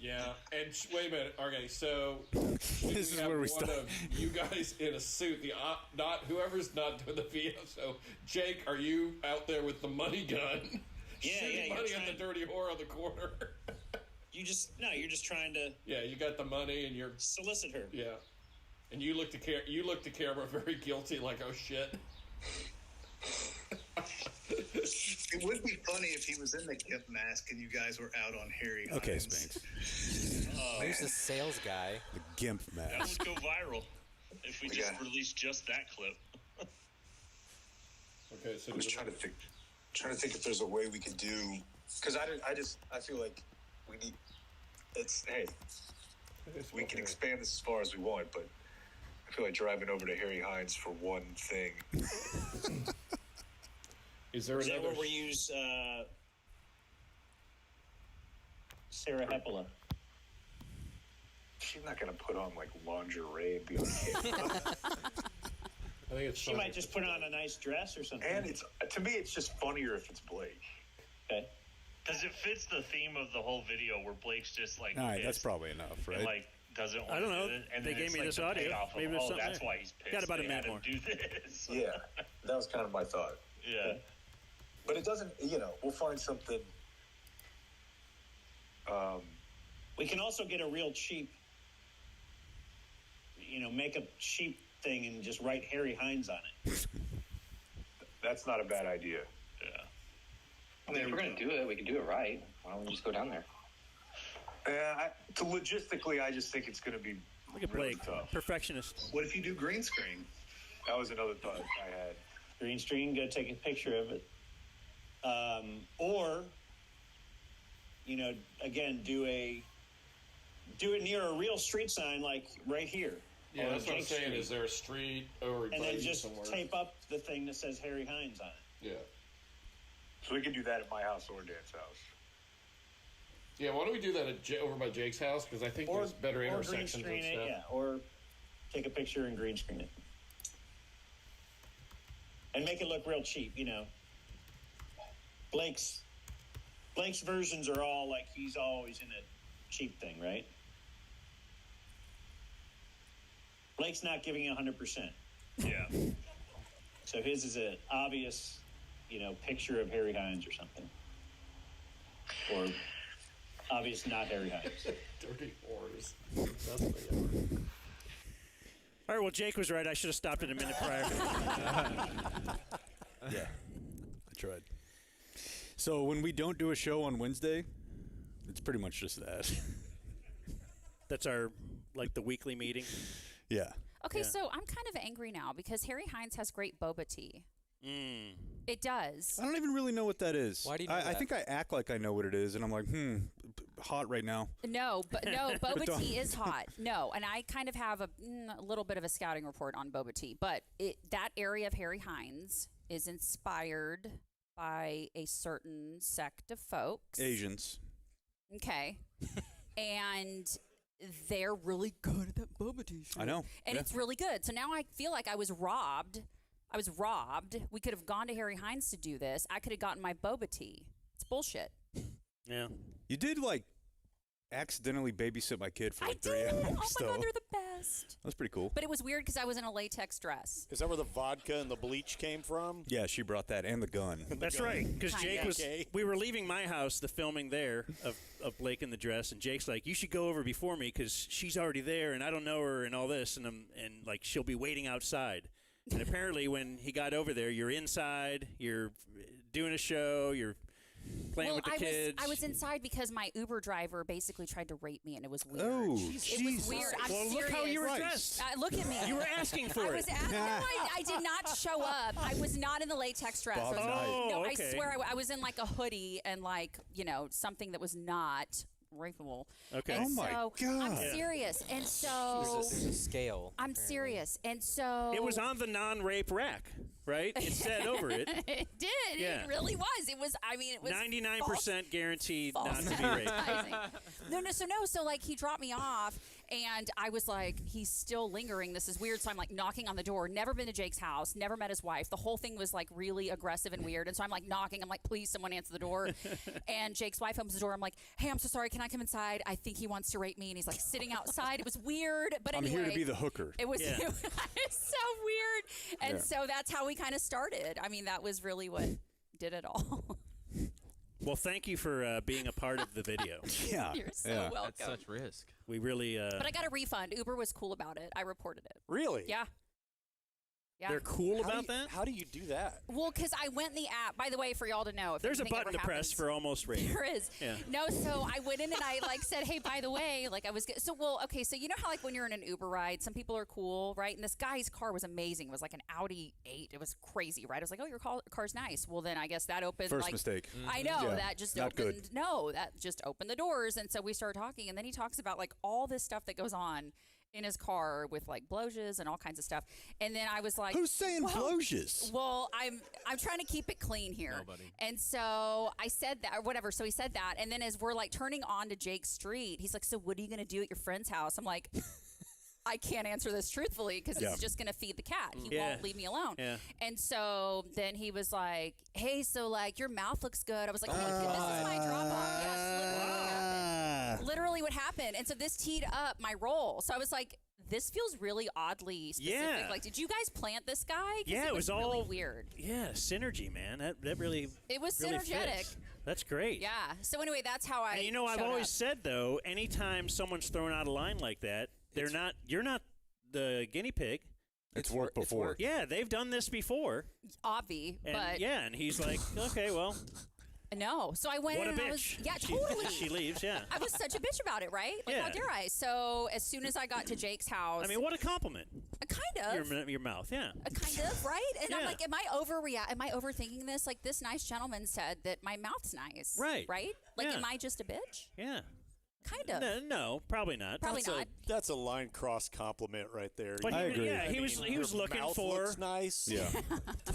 Yeah, and wait a minute. Okay, so This is where we one start. of you guys in a suit. The not whoever's not doing the VO. So Jake, are you out there with the money gun? Shooting money at the dirty whore on the corner. You're just trying to. Yeah, you got the money and you're solicit her. Yeah, and you look the camera very guilty, like oh shit. It would be funny if he was in the GIMP mask and you guys were out on Harry Hines. Okay, Spinks. Who's the sales guy? The GIMP That mask. would go viral if we just released just that clip. Okay, so I was trying to think if there's a way we could do, because I feel like we need. We can expand this as far as we want, but I feel like driving over to Harry Hines for one thing. Is there Is that another? where we use Sarah Heppola? She's not going to put on like lingerie and be on camera. I think it's. She might just put on a nice dress or something. And to me, it's just funnier if it's Blake. Okay. Because it fits the theme of the whole video where Blake's just like. All right, that's pissed probably enough, right? And, like, doesn't want I don't know. to do it. And They then gave it's me like this the audio. payoff of, Maybe there's something that's there. why he's pissed. Got about a They minute had more. him do this. Yeah, that was kind of my thought. Yeah. But it doesn't, we'll find something. We can also get a real cheap, make a cheap thing and just write Harry Hines on it. That's not a bad idea. Yeah. I mean, if we're going to do it, we can do it right. Why don't we just go down there? Logistically, I just think it's going to be Look at really Blake, tough. perfectionist. What if you do green screen? That was another thought I had. Green screen, go take a picture of it. Or, again, do it near a real street sign, like right here. Yeah, on that's what I'm Jake saying. Street. Is there a street or And then just somewhere? tape up the thing that says Harry Hines on it. Yeah. So we can do that at my house or Dan's house. Yeah, why don't we do that over by Jake's house? Because I think there's better Or green intersections screen and it, stuff. yeah. Or take a picture and green screen it. And make it look real cheap, Blake's versions are all like he's always in a cheap thing, right? Blake's not giving 100%. Yeah. So his is an obvious, picture of Harry Hines or something. Or obvious not Harry Hines. Dirty whores. Best thing ever. All right, well, Jake was right. I should have stopped it a minute prior. Yeah, I tried. So when we don't do a show on Wednesday, it's pretty much just that. That's our, the weekly meeting. Yeah. Okay, Yeah. so I'm kind of angry now because Harry Hines has great boba tea. It does. I don't even really know what that is. Why do you know I that? think I act like I know what it is, and I'm like, hot right now. No, boba don't. tea is hot. No, and I kind of have a little bit of a scouting report on boba tea, but that area of Harry Hines is inspired by a certain sect of folks. Asians. Okay. And they're really good at that boba tea shit. I know. And Yeah. it's really good. So now I feel like I was robbed. We could have gone to Harry Hines to do this. I could have gotten my boba tea. It's bullshit. Yeah. You did, accidentally babysit my kid for I 3 did. hours. Oh my so God, they're the best. that's pretty cool. But it was weird because I was in a latex dress. Is that where the vodka and the bleach came from? Yeah, she brought that and the gun. That's right, because Jake Kinda. was. We were leaving my house, the filming there of Blake in the dress, and Jake's like, "You should go over before me because she's already there, and I don't know her, and all this, and she'll be waiting outside." And apparently, when he got over there, you're inside, you're doing a show, you're playing with the kids. I was inside because my Uber driver basically tried to rape me, and it was weird. Oh, it was weird. I'm Well, serious. look how you were dressed. Look at me. You were asking for I it. was no, I did not show up. I was not in the latex dress. Bob's I was, nice. no, okay. I swear I was in a hoodie and something that was not rapeable. Okay. And Oh my so, God. I'm serious, and so There's a scale. I'm serious, and so It was on the non-rape rack, right? It said over it. It did. Yeah. It really was. It was. I mean, it was 99% guaranteed false not to be raped. advertising. So he dropped me off, And I was like, he's still lingering. This is weird. So I'm like knocking on the door. Never been to Jake's house. Never met his wife. The whole thing was like really aggressive and weird. And so I'm like knocking. I'm like, please, someone answer the door. And Jake's wife opens the door. I'm like, hey, I'm so sorry. Can I come inside? I think he wants to rape me. And he's like sitting outside. It was weird. But anyway, I'm here to be the hooker. It was, it was so weird. And so that's how we kind of started. I mean, that was really what did it all. Well, thank you for being a part of the video. Yeah. You're so welcome. That's such risk. We really... But I got a refund. Uber was cool about it. I reported it. Really? Yeah. Yeah. They're cool about that? How do you do that? Well, because I went in the app. By the way, for y'all to know, if There's a anything button to ever press happens- for almost rating. There is. Yeah. No, so I went in and I like said, hey, by the way, like I was so well, okay, so you know how like when you're in an Uber ride, some people are cool, right? And this guy's car was amazing. It was like an Audi 8. It was crazy, right? I was like, oh, your car's nice. Well, then I guess that opened First like mistake. I know Yeah, that just not opened. good. No, that just opened the doors, and so we started talking, and then he talks about like all this stuff that goes on in his car with like bloges and all kinds of stuff. And then I was like, Who's saying bloges? Well, I'm trying to keep it clean here. Nobody. And so I said that or whatever. So he said that. And then as we're like turning on to Jake's street, he's like, so what are you going to do at your friend's house? I'm like, I can't answer this truthfully because Yeah. he's just going to feed the cat. He Yeah. won't leave me alone. Yeah. And so then he was like, hey, so like your mouth looks good. I was like, thank you. This is my drop off. Yes, literally what happened. Literally what happened. And so this teed up my role. So I was like, this feels really oddly specific. Yeah. Like, did you guys plant this guy? 'Cause Yeah, it was really all weird. Yeah, synergy, man. That really. It was really synergetic. fits. That's great. Yeah. So anyway, that's how I. And you know, I've showed always up. said though, anytime someone's thrown out a line like that, you're not the guinea pig. It's worked before. Yeah, they've done this before. Obvi, And but yeah, and he's like, okay, well, no. So I went what a in and bitch. I was, yeah, She- totally. she leaves, yeah. I was such a bitch about it, right? Like, how Yeah. dare I? So as soon as I got to Jake's house, I mean, what a compliment. kind of. Your mouth, yeah. Kind of, right? And I'm Yeah. like, am I overthinking this? Like, this nice gentleman said that my mouth's nice. Right. Right? Like, Yeah. am I just a bitch? Yeah. Kind of. No, probably not. Probably that's not. That's a line cross compliment right there. But I agree. Yeah, he was Your looking mouth for. looks nice. Yeah.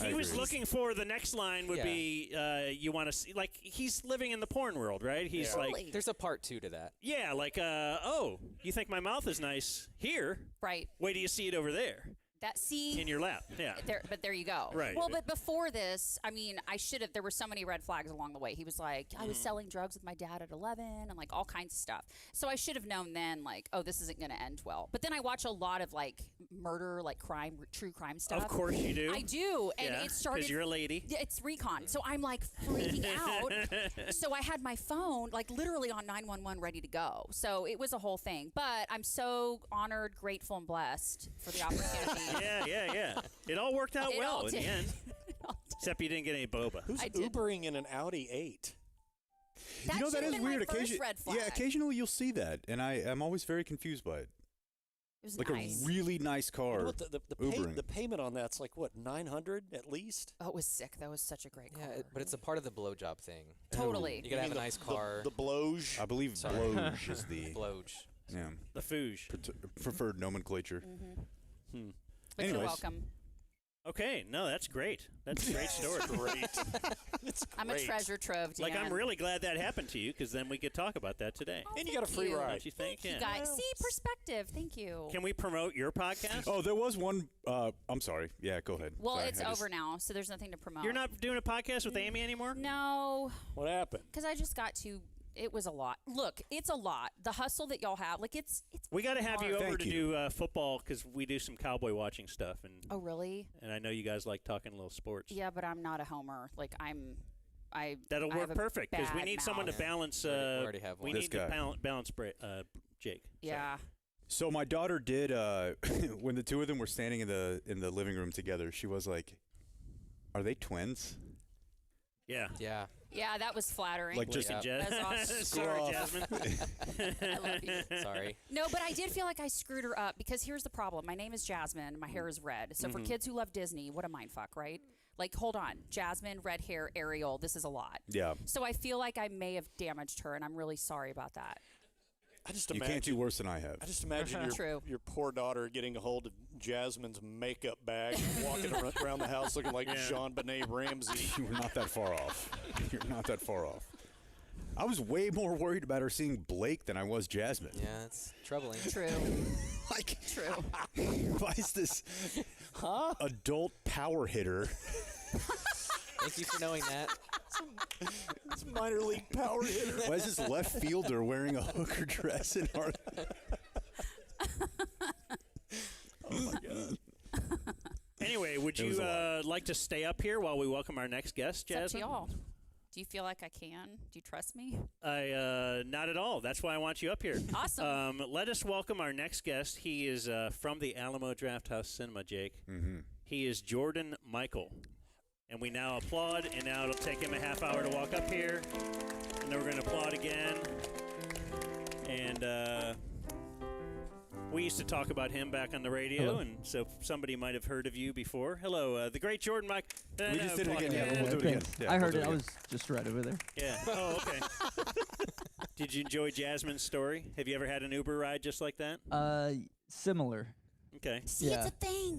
He was looking for the next line would Yeah. be you want to see like he's living in the porn world, right? He's Yeah. like There's a part 2 to that. yeah, like oh, you think my mouth is nice here? Right. Wait till you see it over there That see in your lap. Yeah. But there you go. Right. Well, but before this, I mean, I should have. There were so many red flags along the way. He was like, I was selling drugs with my dad at 11, and like all kinds of stuff. So I should have known then, like, oh, this isn't going to end well. But then I watch a lot of like murder, like crime, true crime stuff. Of course you do. I do, and Yeah, it started. 'cause you're a lady. Yeah, it's recon. So I'm like freaking out. So I had my phone like literally on 911 ready to go. So it was a whole thing. But I'm so honored, grateful, and blessed for the opportunity. Yeah. It all worked out It well all in did. the end. Except you didn't get any boba. Who's I did. Ubering in an Audi 8? That You know, that should've is been my weird. first red flag. Yeah, occasionally you'll see that, and I'm always very confused by it. It was Like nice. a really nice car. You know what, Ubering. the payment on that's like what, 900 at least? Oh, it was sick. That was such a great car. Yeah, but it's a part of the blowjob thing. Totally. You gotta have a mean nice car. The bloge. I believe Sorry. bloge is the Bloge. yeah, The fooge. preferred nomenclature. But you're Anyways. welcome. Okay, no, that's great. That's a great story. Great. It's I'm a great. treasure trove, Like, Dan. I'm really glad that happened to you because then we could talk about that today. And you got a Thank free you. ride. Don't you think? You Yeah. guys, see perspective. Thank you. Can we promote your podcast? Oh, there was one. I'm sorry. Yeah, go ahead. Well, Sorry, it's I just- over now, so there's nothing to promote. You're not doing a podcast with Amy anymore? No, What happened? because I just got to. It was a lot. Look, it's a lot. The hustle that y'all have, like it's. We got to have you hard. over Thank to you. do football because we do some cowboy watching stuff, and Oh, really? I know you guys like talking a little sports. Yeah, but I'm not a homer. Like I. That'll I have work a perfect because we bad need someone to mouth. balance. We already have We one. This need to guy. balance Jake. Yeah. So my daughter did when the two of them were standing in the living room together. She was like, "Are they twins?" Yeah. Yeah. Yeah, that was flattering. Like just Yeah. Jazz. That's awesome. Sorry, Jasmine. I love you. Sorry. No, but I did feel like I screwed her up because here's the problem. My name is Jasmine. My hair is red. So for kids who love Disney, what a mindfuck, right? Like, hold on. Jasmine, red hair, Ariel. This is a lot. Yeah. So I feel like I may have damaged her, and I'm really sorry about that. I just You imagine. can't do worse than I have. I just imagine True. your poor daughter getting a hold of Jasmine's makeup bag and walking around the house looking like Jean Benet Ramsey. You're not that far off. You're not that far off. I was way more worried about her seeing Blake than I was Jasmine. Yeah, it's troubling. True. Like, True. why is this adult power hitter? Thank you for knowing that. It's minor league power hitter. Why is this left fielder wearing a hooker dress in our... Oh, my God. Anyway, would It was you a like to stay up here while we welcome our next guest, It's up to Jasmine? y'all. Do you feel like I can? Do you trust me? Not at all. That's why I want you up here. Awesome. Let us welcome our next guest. He is from the Alamo Drafthouse Cinema, Jake. Mm-hmm. He is Jordan Michael. And we now applaud, and now it'll take him a half hour to walk up here. And then we're going to applaud again. And we used to talk about him back on the radio, Hello. and so somebody might have heard of you before. Hello, the great Jordan Michael. We just did it again. Yeah, we'll do it again. Yeah, I we'll heard do it. I again. was just right over there. Yeah. Oh, okay. Did you enjoy Jasmine's story? Have you ever had an Uber ride just like that? Similar. Okay. Yeah.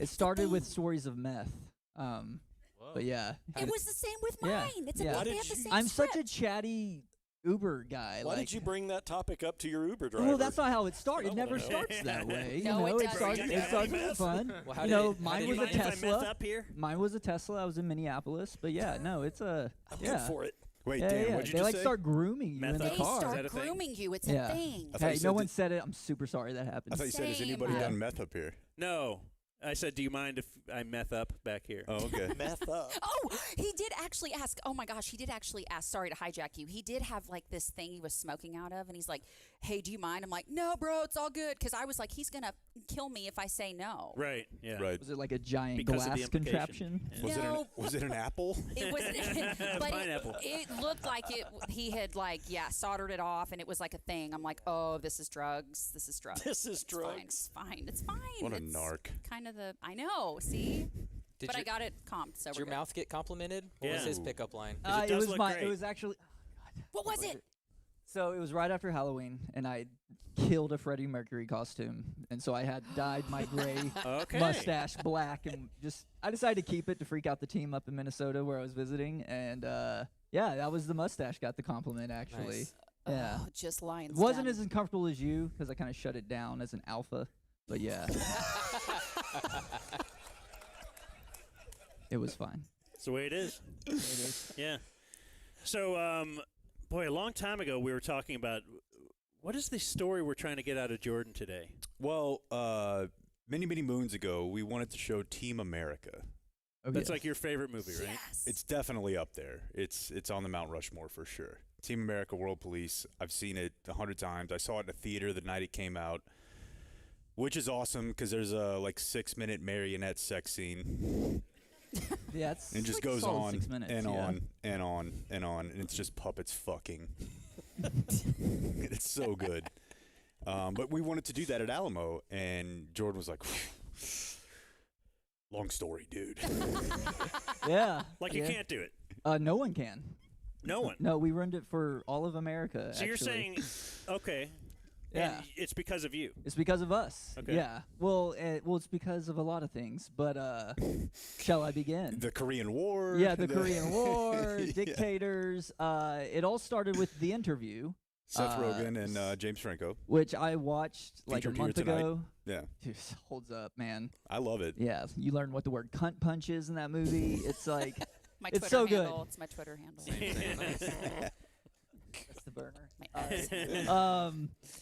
It started with stories of meth. But yeah. It was the same with Yeah. mine. It's Yeah. about they have the same I'm such a script. chatty Uber guy. Why like, did you bring that topic up to your Uber driver? Well, that's not how it starts. It never know. starts that way. No, you know, it starts. doesn't. It starts with fun. Well, how you did know, it- how mine did was it a end? If I meth Tesla. up here? Mine was a Tesla. I was in Minneapolis, but yeah, no, it's a. I'm yeah. good for it. Wait, Yeah, Dan, yeah. what'd you They just like say? start grooming you Meth in the up? They car. Is start that a thing? grooming you. It's yeah. a thing. I thought Hey, you no said one that- said it. I'm super sorry that happened. I thought you said, has Same. anybody Yeah. done meth up here? No. I said, do you mind if I meth up back here? Oh, okay. Meth up. Oh, he did actually ask. Oh my gosh, he did actually ask. Sorry to hijack you. He did have like this thing he was smoking out of, and he's like, "Hey, do you mind?" I'm like, "No, bro, it's all good." Because I was like, he's gonna kill me if I say no. Right. Yeah. Right. Was it like a giant Because of the glass implication. contraption? Yeah. No. Was it an apple? It was, but Pineapple. it looked like it. He had soldered it off, and it was like a thing. I'm like, oh, this is drugs. This is drugs. This is It's fine. drugs. It's fine. It's fine. What a It's narc. Kind of the. I know. See. Did But I your- got it comped. So Did we're your good. mouth get complimented? What was Yeah. his pickup line? It It does was look my. great. It was actually. What was it? So it was right after Halloween, and I killed a Freddie Mercury costume, and so I had dyed my gray Okay. mustache black, and I decided to keep it to freak out the team up in Minnesota where I was visiting, and yeah, that was the mustache got the compliment actually. Nice. Yeah, Oh, just lions. wasn't as uncomfortable as you because I kind of shut it down as an alpha, but yeah, it was fine. That's the way it is. It is. Yeah. So, boy, a long time ago we were talking about what is the story we're trying to get out of Jordan today? Well, many, many moons ago, we wanted to show Team America. Oh, That's yes. like your favorite movie, right? Yes. It's definitely up there. It's on the Mount Rushmore for sure. Team America, World Police. I've seen it 100 times. I saw it in a theater the night it came out, which is awesome because there's a 6-minute marionette sex scene. Yeah, it's And it just like a goes solid on 6 minutes, and yeah. on and on and on, and it's just puppets fucking. It's so good. But we wanted to do that at Alamo, and Jordan was like, long story, dude. Yeah, Like you yeah. can't do it. No one can. No one. No, we ruined it for all of America. So you're actually. saying, okay. Yeah. And it's because of you. It's because of us. Okay. Yeah. Well, it's because of a lot of things. But shall I begin? The Korean War. Yeah, the Korean War, Yeah. dictators. It all started with The Interview. Seth Rogen and James Franco. Which I watched like Featured a here month tonight. ago. Yeah. Dude, holds up, man. I love it. Yeah, you learn what the word cunt punch is in that movie. It's like My it's Twitter so handle. good. It's my Twitter handle. That's the burner. My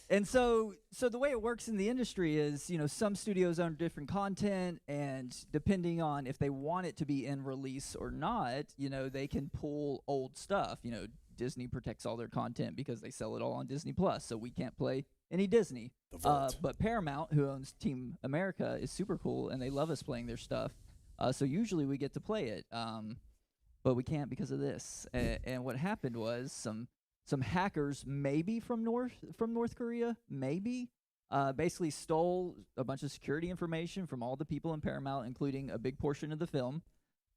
And so the way it works in the industry is, some studios own different content, and depending on if they want it to be in release or not, they can pull old stuff. Disney protects all their content because they sell it all on Disney Plus, so we can't play any Disney. The vault. But Paramount, who owns Team America, is super cool, and they love us playing their stuff. So usually we get to play it, but we can't because of this. And what happened was some hackers, maybe from North Korea, maybe, basically stole a bunch of security information from all the people in Paramount, including a big portion of the film.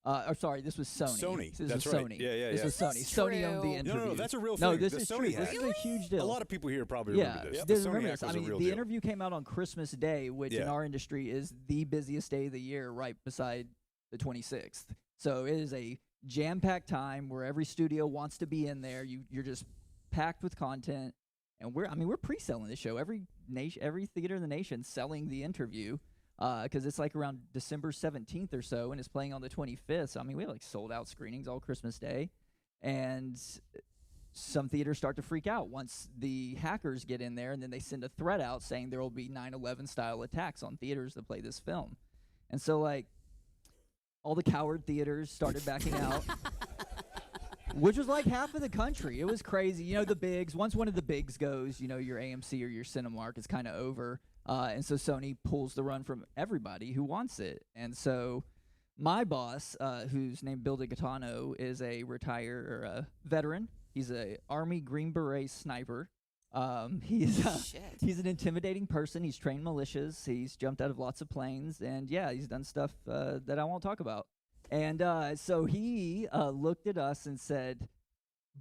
Or sorry, this was Sony. Sony. This That's was right. Sony. Yeah, This was Sony. Sony owned the interview. No, that's a real No, thing. this The is Sony true. hack. This is a huge deal. A lot of people here probably Yeah, remember this. this The Sony remember hack this. I was a mean, real the deal. interview came out on Christmas Day, which in our industry is the busiest day of the year, right beside the 26th. So it is a jam-packed time where every studio wants to be in there. You're just packed with content, and we're pre-selling the show. Every theater in the nation selling the interview, because it's like around December 17th or so, and it's playing on the 25th. So we have like sold out screenings all Christmas Day, and some theaters start to freak out once the hackers get in there, and then they send a threat out saying there will be 9/11 style attacks on theaters that play this film. And so, like, all the coward theaters started backing out, which was like half of the country. It was crazy. The bigs, once one of the bigs goes, your AMC or your Cinemark is kind of over. And so Sony pulls the run from everybody who wants it. And so my boss, who's named Bill DiGaetano, is a veteran. He's a Army Green Beret sniper. He's an intimidating person. He's trained militias. He's jumped out of lots of planes, and he's done stuff that I won't talk about. And so he looked at us and said,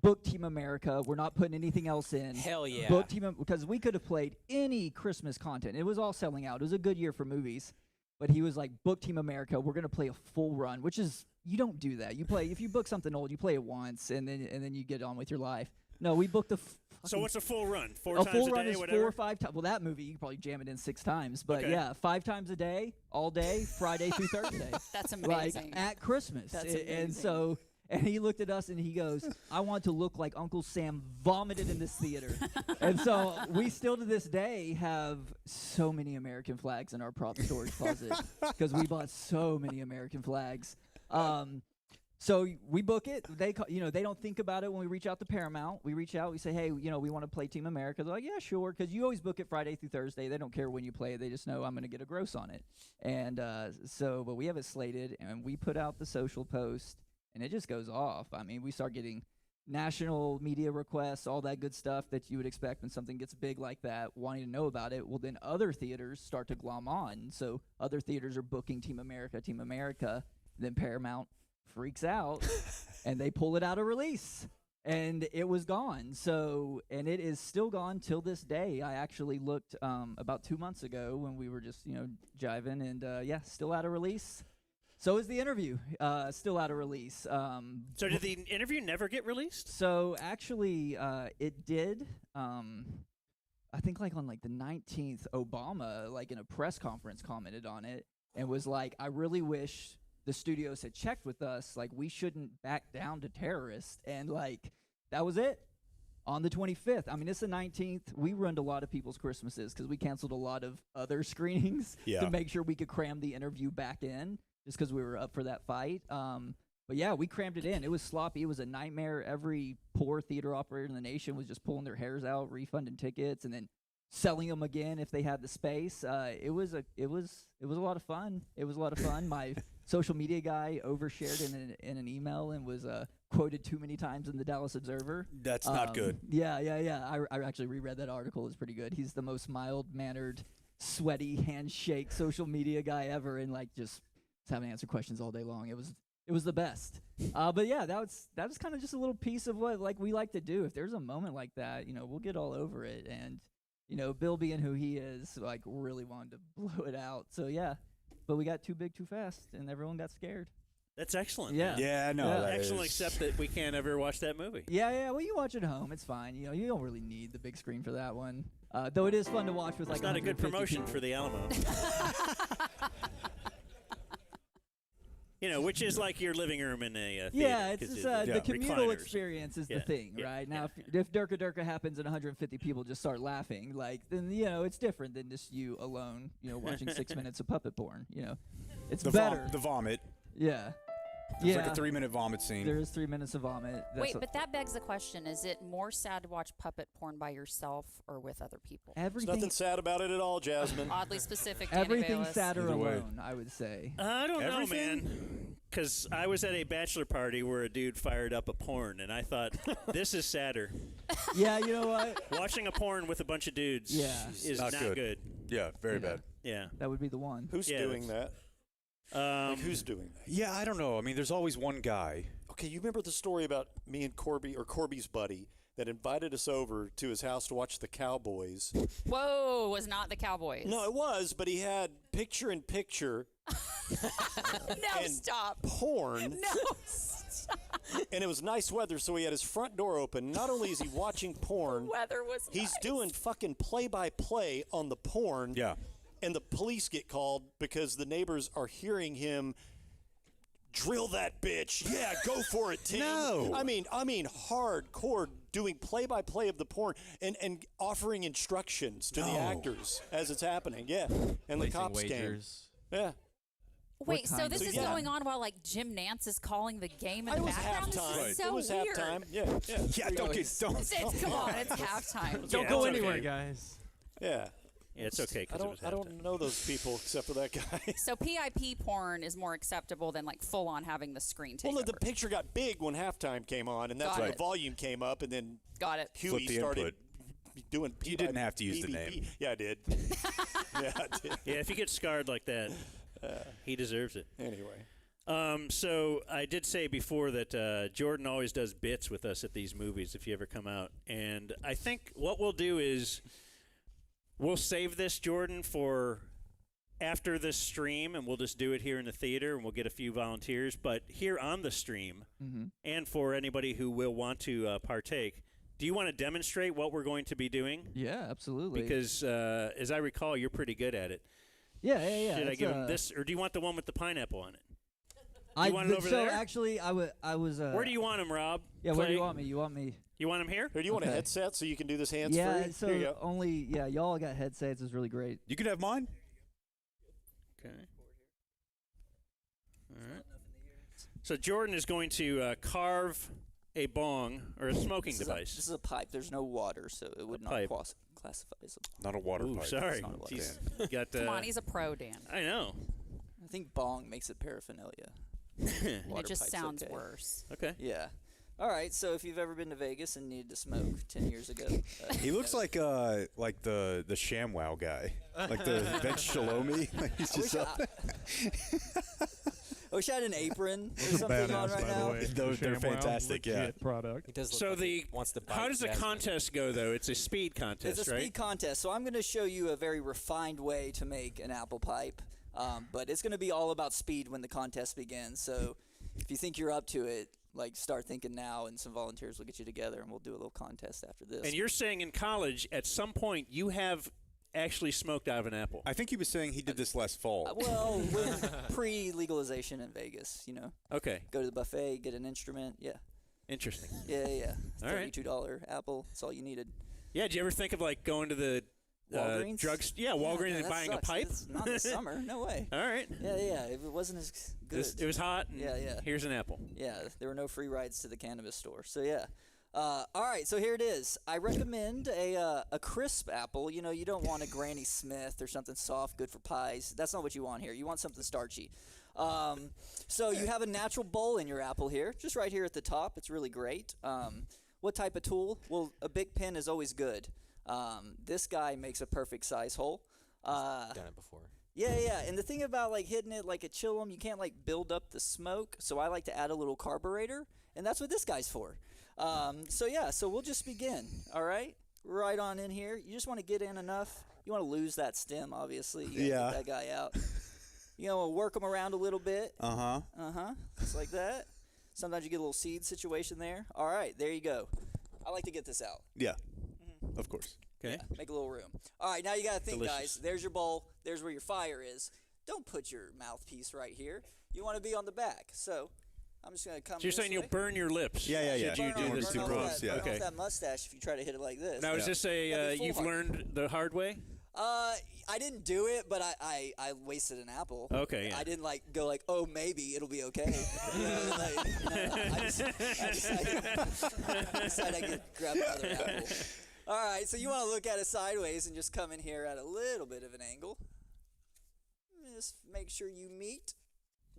"Book Team America. We're not putting anything else in. Hell yeah! Book Team, because we could have played any Christmas content. It was all selling out. It was a good year for movies, but he was like, "Book Team America. We're gonna play a full run," which is, you don't do that. You play, if you book something old, you play it once, and then you get on with your life. No, we booked So what's a full run? A full run is 4 or 5 times. Well, that movie, you can probably jam it in 6 times. But Okay. 5 times a day, all day, Friday through Thursday. That's amazing. Like, at Christmas. That's And he looked at us and he goes, "I want to look like Uncle Sam vomited in this theater." And so we still to this day have so many American flags in our prop storage closet because we bought so many American flags. So we book it. They don't think about it when we reach out to Paramount. We reach out. We say, "Hey, we want to play Team America." They're like, "Yeah, sure," because you always book it Friday through Thursday. They don't care when you play it. They just know I'm going to get a gross on it. And but we have it slated, and we put out the social post, and it just goes off. We start getting national media requests, all that good stuff that you would expect when something gets big like that, wanting to know about it. Well, then other theaters start to glom on. So other theaters are booking Team America. Then Paramount freaks out and they pull it out of release, and it was gone. So, and it is still gone till this day. I actually looked about 2 months ago when we were just jiving, and still out of release. So is the interview, still out of release. So did the interview never get released? So actually, it did. I think on the 19th, Obama, in a press conference, commented on it and was like, "I really wish the studios had checked with us. We shouldn't back down to terrorists." And that was it. On the 25th, it's the 19th. We ruined a lot of people's Christmases because we canceled a lot of other screenings to make sure we could cram the interview back in, just because we were up for that fight. But we crammed it in. It was sloppy. It was a nightmare. Every poor theater operator in the nation was just pulling their hairs out, refunding tickets, and then selling them again if they had the space. It was a lot of fun. It was a lot of fun. My social media guy overshared in an email and was quoted too many times in the Dallas Observer. That's not good. Yeah. I actually reread that article. It's pretty good. He's the most mild-mannered, sweaty, handshake social media guy ever, and just having to answer questions all day long. It was the best. But that was kind of just a little piece of what we like to do. If there's a moment like that, we'll get all over it. And Bill being who he is, really wanted to blow it out. So but we got too big too fast, and everyone got scared. That's excellent. Yeah. Yeah, no. Yeah. Excellent, except that we can't ever watch that movie. Yeah. Well, you watch it at home. It's fine. You don't really need the big screen for that one. Though it is fun to watch with It's not a good 150 promotion people. for the Alamo. Which is like your living room in a theater. Yeah, it's just the communal recliners. experience is the Yeah. thing, Yeah. right? Now, if Durka Durka happens and 150 people just start laughing, then it's different than just you alone, watching 6 minutes of puppet porn. It's better. The vomit. Yeah. There's a 3-minute vomit scene. There is 3 minutes of vomit. Wait, but that begs the question: is it more sad to watch puppet porn by yourself or with other people? There's nothing sad about it at all, Jasmine. Oddly specific. Danny Everything's Bayless. sadder alone, I would say. I don't know, man. Because I was at a bachelor party where a dude fired up a porn, and I thought, this is sadder. Yeah, you know what? Watching a porn with a bunch of dudes is not good. Yeah, very bad. Yeah. That would be the one. Who's doing that? Who's doing that? Yeah, I don't know. There's always one guy. Okay, you remember the story about me and Corby, or Corby's buddy, that invited us over to his house to watch the Cowboys? Whoa, was not the Cowboys. No, it was, but he had picture-in-picture No, and stop. porn No, stop. and it was nice weather, so he had his front door open. Not only is he watching porn, Weather was he's nice. doing fucking play-by-play on the porn. Yeah. And the police get called because the neighbors are hearing him drill that bitch. Yeah, go for it, Tim. No. I mean, hardcore doing play-by-play of the porn and offering instructions to the actors as it's happening. Yeah, and the Placing cops came. wagers. Yeah. Wait, so this is yeah. going on while like Jim Nance is calling the game in It the was background? halftime. This is so It was weird. halftime. Yeah. Yeah, don't. Come on, it's halftime. Don't go anywhere, guys. Yeah. Yeah, it's okay. I don't know those people except for that guy. So PIP porn is more acceptable than like full on having the screen take Well, over. the picture got big when halftime came on, and that's Got when it. the volume came up, and then Got it. Huey Flip the started input. doing. You didn't have to use the PBB. name. Yeah, I did. Yeah, I did. Yeah, if you get scarred like that, he deserves it. Anyway. So I did say before that Jordan always does bits with us at these movies if you ever come out. And I think what we'll do is we'll save this, Jordan, for after this stream, and we'll just do it here in the theater, and we'll get a few volunteers. But here on the stream, and for anybody who will want to partake, do you want to demonstrate what we're going to be doing? Yeah, absolutely. Because as I recall, you're pretty good at it. Yeah. Should I give him this, or do you want the one with the pineapple on it? I want it over there? actually, I was. Where do you want him, Rob? Yeah, where do you want me? You want me? You want him here? Or do you want a headset so you can do this hands-free? Yeah, so Here you go. only y'all got headsets. It's really great. You can have mine. Okay. All right. So Jordan is going to carve a bong or a smoking device. This is a pipe. There's no water, so it would not pipe. classify as a Not a water Ooh, pipe. sorry. It's not a water He's pipe. got, Come on, he's a pro, Dan. I know. I think bong makes it paraphernalia. And it Water just pipe's sounds okay. worse. Okay. Yeah. All right. So if you've ever been to Vegas and needed to smoke 10 years ago, He looks like the ShamWow guy, like the Vince Shalomi. He's just up. I wish I had an apron or something on right now. They're fantastic. Yeah. He does look So like the he wants to bite how does the Jasmine. contest go though? It's a speed contest, It's a right? speed contest, so I'm going to show you a very refined way to make an apple pipe. But it's going to be all about speed when the contest begins. So if you think you're up to it, like start thinking now, and some volunteers will get you together, and we'll do a little contest after this. And you're saying in college, at some point, you have actually smoked out of an apple. I think he was saying he did this last fall. Well, with pre-legalization in Vegas, you know. Okay. Go to the buffet, get an instrument. Yeah. Interesting. Yeah. All right. $32 apple. That's all you needed. Yeah. Did you ever think of like going to the Walgreens? drugs? Yeah, Walgreens and that buying sucks. a pipe. It's not in the summer. No way. All right. Yeah. If it wasn't as good. It was hot. And Yeah. Here's an apple. Yeah, there were no free rides to the cannabis store. So yeah. All right, so here it is. I recommend a crisp apple. You know, you don't want a Granny Smith or something soft, good for pies. That's not what you want here. You want something starchy. So you have a natural bowl in your apple here, just right here at the top. It's really great. What type of tool? Well, a big pen is always good. This guy makes a perfect size hole. Done it before. Yeah, and the thing about like hitting it like a chillum, you can't like build up the smoke. So I like to add a little carburetor, and that's what this guy's for. So we'll just begin. All right, right on in here. You just want to get in enough. You want to lose that stem, obviously. You gotta get that guy out. You know, work them around a little bit. Just like that. Sometimes you get a little seed situation there. All right, there you go. I like to get this out. Yeah, of course. Okay. Yeah, make a little room. All right, now you got to think, Delicious. guys. There's your bowl. There's where your fire is. Don't put your mouthpiece right here. You want to be on the back. So I'm just going to come So you're this saying way. you'll burn your lips? Yeah. Should you do this too burn close? off that, Yeah. burn off that mustache if you try to hit it like this. Now, is this a full you've heart. learned the hard way? I didn't do it, but I wasted an apple. Okay, yeah. I didn't like go like, oh, maybe it'll be okay. I decided I could grab another apple. All right, so you want to look at it sideways and just come in here at a little bit of an angle. Just make sure you meet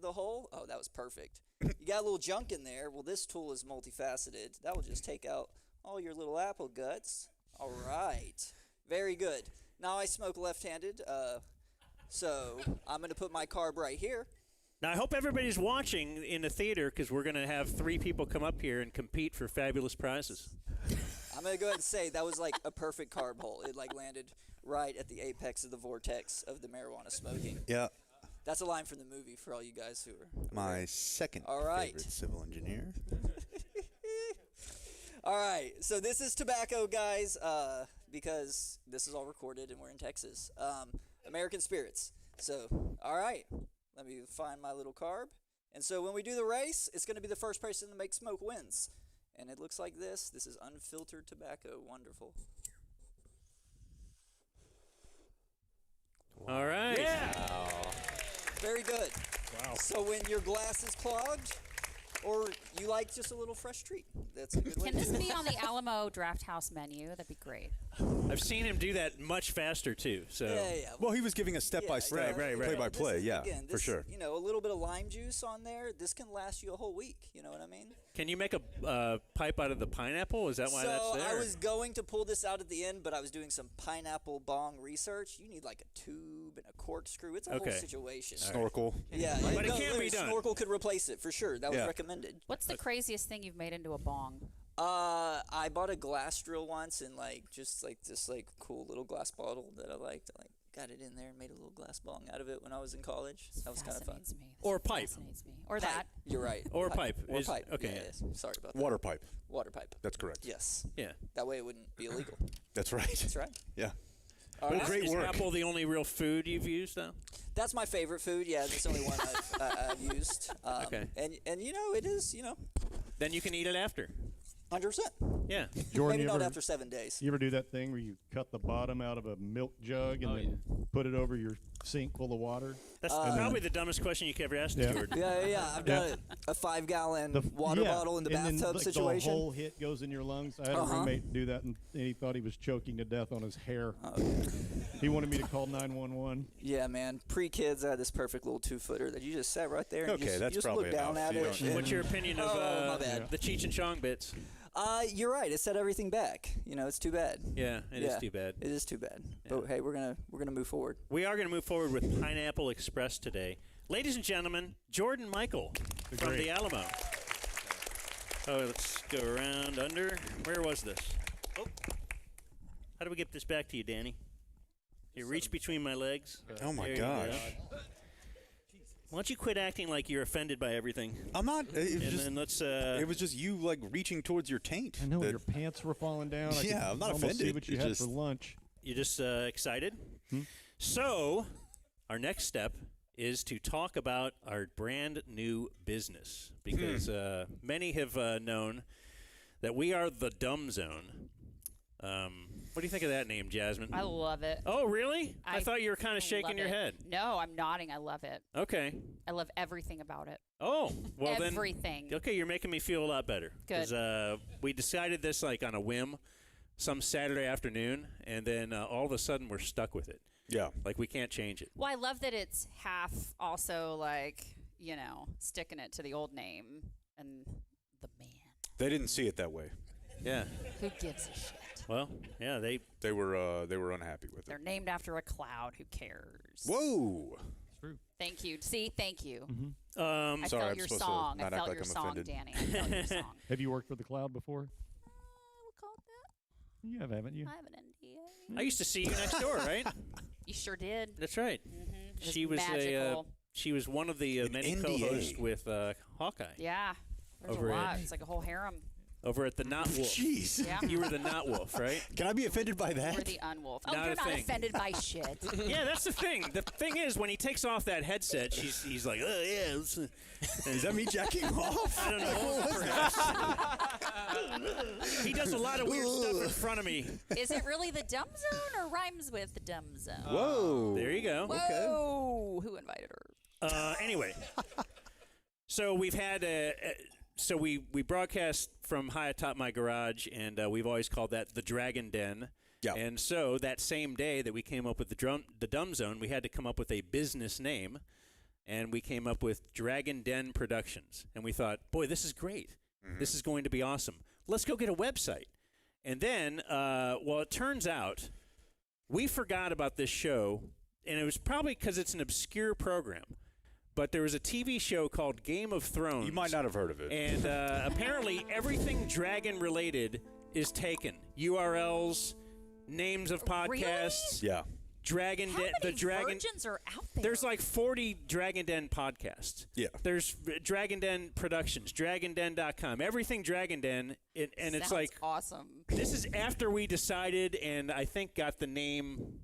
the hole. Oh, that was perfect. You got a little junk in there. Well, this tool is multifaceted. That will just take out all your little apple guts. All right. Very good. Now I smoke left-handed, so I'm going to put my carb right here. Now, I hope everybody's watching in the theater because we're going to have 3 people come up here and compete for fabulous prizes. I'm going to go ahead and say that was like a perfect carb hole. It like landed right at the apex of the vortex of the marijuana smoking. Yeah. That's a line from the movie for all you guys who are My second All right. favorite civil engineer. All right, so this is tobacco, guys, because this is all recorded and we're in Texas. American Spirits. So, all right, let me find my little carb. And so when we do the race, it's going to be the first person to make smoke wins. And it looks like this. This is unfiltered tobacco. Wonderful. All right. Yeah. Wow. Very good. Wow. So when your glass is clogged, or you like just a little fresh treat, that's a good way Can to this do be it. on the Alamo Drafthouse menu? That'd be great. I've seen him do that much faster too. So Yeah. Well, he was giving a step-by-step, play-by-play. Yeah, Again, for sure. You know, a little bit of lime juice on there. This can last you a whole week. You know what I mean? Can you make a pipe out of the pineapple? Is that why so that's there? I was going to pull this out at the end, but I was doing some pineapple bong research. You need like a tube and a corkscrew. It's a whole situation. Snorkel. Yeah, But it can be done. Snorkel could replace it for sure. That was recommended. What's the craziest thing you've made into a bong? I bought a glass drill once and just this cool little glass bottle that I liked. I got it in there and made a little glass bong out of it when I was in college. That was kind of fun. Or pipe. Or that. You're right. Or pipe. Or Is- pipe. okay. Yeah, sorry about that. Water pipe. Water pipe. That's correct. Yes. Yeah. That way it wouldn't be illegal. That's right. That's right. Yeah. All Well, right. great Is work. apple the only real food you've used, though? That's my favorite food. Yeah, that's the only one I've used. Okay. And you know, it is, Then you can eat it after. 100%. Yeah. Jordan, Maybe you not ever- after 7 days. You ever do that thing where you cut the bottom out of a milk jug and then put it over your sink full of water? That's And then- probably the dumbest question you could ever ask, Yeah. Jordan. Yeah. I've done it. A 5-gallon water bottle in the and then, bathtub like, situation. The whole hit goes in your lungs. I had a roommate do that, and he thought he was choking to death on his hair. He wanted me to call 911. Yeah, man. Pre-kids, I had this perfect little 2-footer that you just sat right there and Okay, you just, that's you just probably look down enough. at You it. don't- and- What's your opinion of my bad. the Cheech and Chong bits? You're right. It set everything back. It's too bad. Yeah, it is too bad. It is too bad. But hey, we're gonna move forward. We are going to move forward with Pineapple Express today. Ladies and gentlemen, Jordan Michael from great. the Alamo. Oh, let's go around under. Where was this? Oh. How do we get this back to you, Danny? You reach between my legs. Oh, my There you gosh. go. Why don't you quit acting like you're offended by everything? I'm not. It was And just, then let's. it was just you reaching towards your taint. I know that- your pants were falling down. I Yeah, could I'm not almost offended. See what you It's had just- for lunch. You just excited? So, our next step is to talk about our brand new business because many have known that we are the Dumb Zone. What do you think of that name, Jasmine? I love it. Oh, really? I thought you were kind of shaking love your it. head. No, I'm nodding. I love it. Okay. I love everything about it. Oh, well Everything. then. Okay, you're making me feel a lot better. Good. Because we decided this on a whim, some Saturday afternoon, and then all of a sudden we're stuck with it. Yeah. Like we can't change it. Well, I love that it's half also sticking it to the old name and the man. They didn't see it that way. Yeah. Who gives a shit? Well, yeah, they were unhappy with it. They're named after a cloud. Who cares? Whoa. True. Thank you. See, thank you. I I felt your song. I felt your song, Danny. I felt your song. Have you worked for the cloud before? You have, haven't you? I have an NDA. I used to see you next door, right? You sure did. That's right. It She was magical. she was one of the many NDA. co-hosts with Hawkeye Yeah. There's Over a lot. it. It's like a whole harem. over at the Not Wolf. Jeez. Yeah. You were the Not Wolf, right? Can I be offended by that? We're the unwolf. Oh, Not you're a not thing. offended by shit. Yeah, that's the thing. The thing is, when he takes off that headset, he's like, oh, yeah. Is that me jacking off? I don't know. Perhaps. He does a lot of weird stuff in front of me. Is it really the dumb zone or rhymes with the dumb zone? Whoa. There you go. Whoa. Who invited her? Anyway, so we've had so we broadcast from high atop my garage, and we've always called that the Dragon Den. Yeah. And so that same day that we came up with the Dumb Zone, we had to come up with a business name, and we came up with Dragon Den Productions. And we thought, boy, this is great. Mm-hmm. This is going to be awesome. Let's go get a website. And then, well, it turns out we forgot about this show, and it was probably because it's an obscure program. But there was a TV show called Game of Thrones. You might not have heard of it. And apparently everything dragon-related is taken. URLs, names of podcasts. Yeah. Dragon How Den. many The Dragon. virgins are out there? There's like 40 Dragon Den podcasts. Yeah. There's Dragon Den Productions, DragonDen.com, everything Dragon Den, and it's Sounds like awesome. this is after we decided, and I think got the name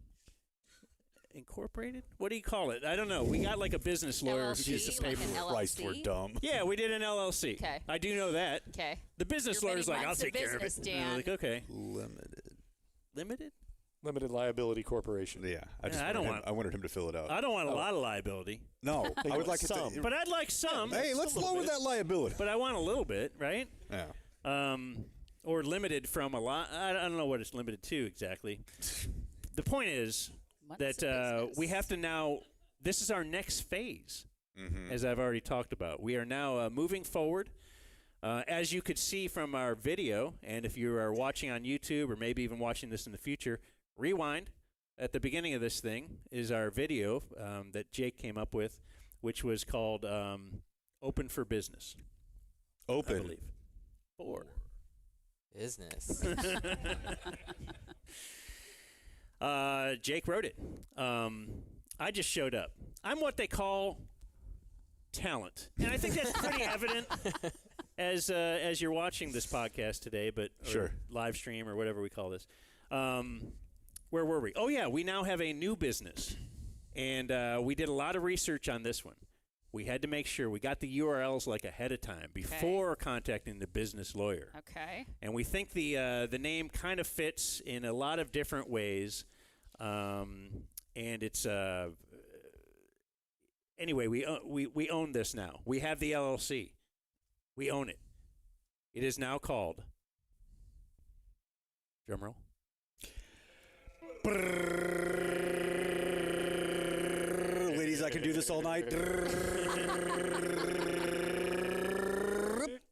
incorporated. What do you call it? I don't know. We got like a business lawyer who did the LLC, like an paperwork. Christ, we're LLC? dumb. Yeah, we did an LLC. Okay. I do know that. Okay. The business Your lawyer's many like, I'll months of take care of it. business, And I'm Dan. like, okay. Limited. Limited Liability Corporation. Yeah, I don't want. I wanted him to fill it out. I don't want a lot of liability. No, I would like some. it But I'd like some. Hey, let's lower that liability. But I want a little bit, right? Yeah. Or limited from a lot. I don't know what it's limited to exactly. The point is that we have to now. This is our next phase, as I've already talked about. We are now moving forward. As you could see from our video, and if you are watching on YouTube or maybe even watching this in the future, rewind. At the beginning of this thing is our video that Jake came up with, which was called Open for Business. Open. I believe. For Business. Jake wrote it. I just showed up. I'm what they call talent. And I think that's pretty evident as you're watching this podcast today, but Sure. live stream or whatever we call this. Where were we? Oh, yeah, we now have a new business. And we did a lot of research on this one. We had to make sure we got the URLs like ahead of time before contacting the business lawyer. Okay. And we think the name kind of fits in a lot of different ways. And it's anyway, we own this now. We have the LLC. We own it. It is now called. Drum roll. Ladies, I can do this all night.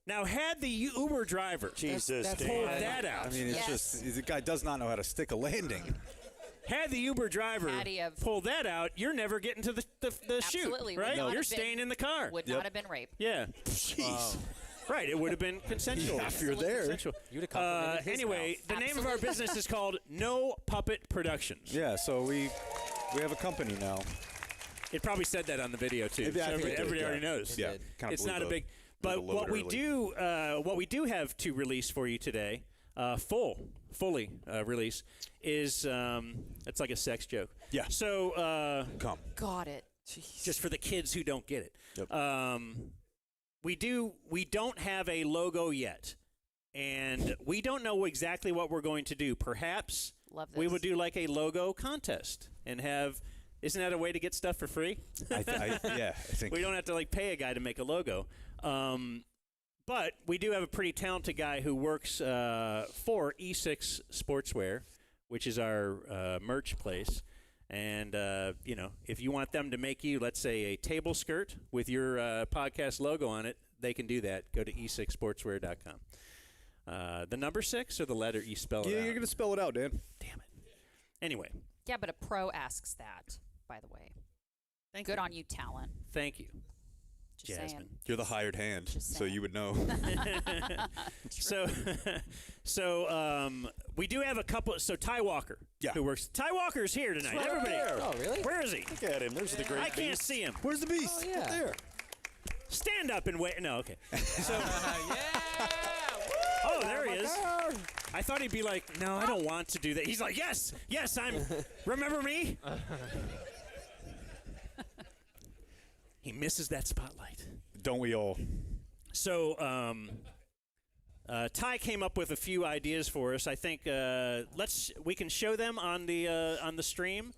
Now, had the Uber driver Jesus, pulled that out. I mean, it's just the guy does not know how to stick a landing. Had the Uber driver Had he have- pulled that out, you're never getting to the shoot, Absolutely. Would right? not You're have been- staying in the car. Would not have been rape. Yeah. Jeez. Right, it would have been consensual. Yeah, if you're there. Consensual. You'd have complimented his Anyway, mouth. the name of our business is called No Puppet Productions. Yeah, so we have a company now. It probably said that on the video too. Yeah, I So think it did, everybody yeah. already knows. Yeah, kind of it's blew not a the- big. blew But the load early. what we do have to release for you today, fully release, is it's like a sex joke. Yeah. So Come. Got it. just for the kids who don't get it, Yep. we don't have a logo yet, and we don't know exactly what we're going to do. Perhaps Love we this. would do like a logo contest and have. Isn't that a way to get stuff for free? I think. We don't have to like pay a guy to make a logo. But we do have a pretty talented guy who works for E6 Sportswear, which is our merch place. And, if you want them to make you, let's say, a table skirt with your podcast logo on it, they can do that. Go to e6sportswear.com. The number 6 or the letter E spell it out? Yeah, you're going to spell it out, Dan. Damn it. Anyway. Yeah, but a pro asks that, by the way. Thank Good you. on you, talent. Thank you. Just Jasmine. saying. You're the hired hand, Just so saying. you would know. So we do have a couple. So Ty Walker, who works. Ty Walker's here tonight. Right Everybody, there. Oh, really? where is he? Look at him. There's the great I can't beast. see him. Where's the beast? Oh, yeah. Right there. Stand up and wait. No, okay. So, oh, there he is. I thought he'd be like, no, I don't want to do that. He's like, yes, I'm. Remember me? He misses that spotlight. Don't we all? So, Ty came up with a few ideas for us. I think we can show them on the stream,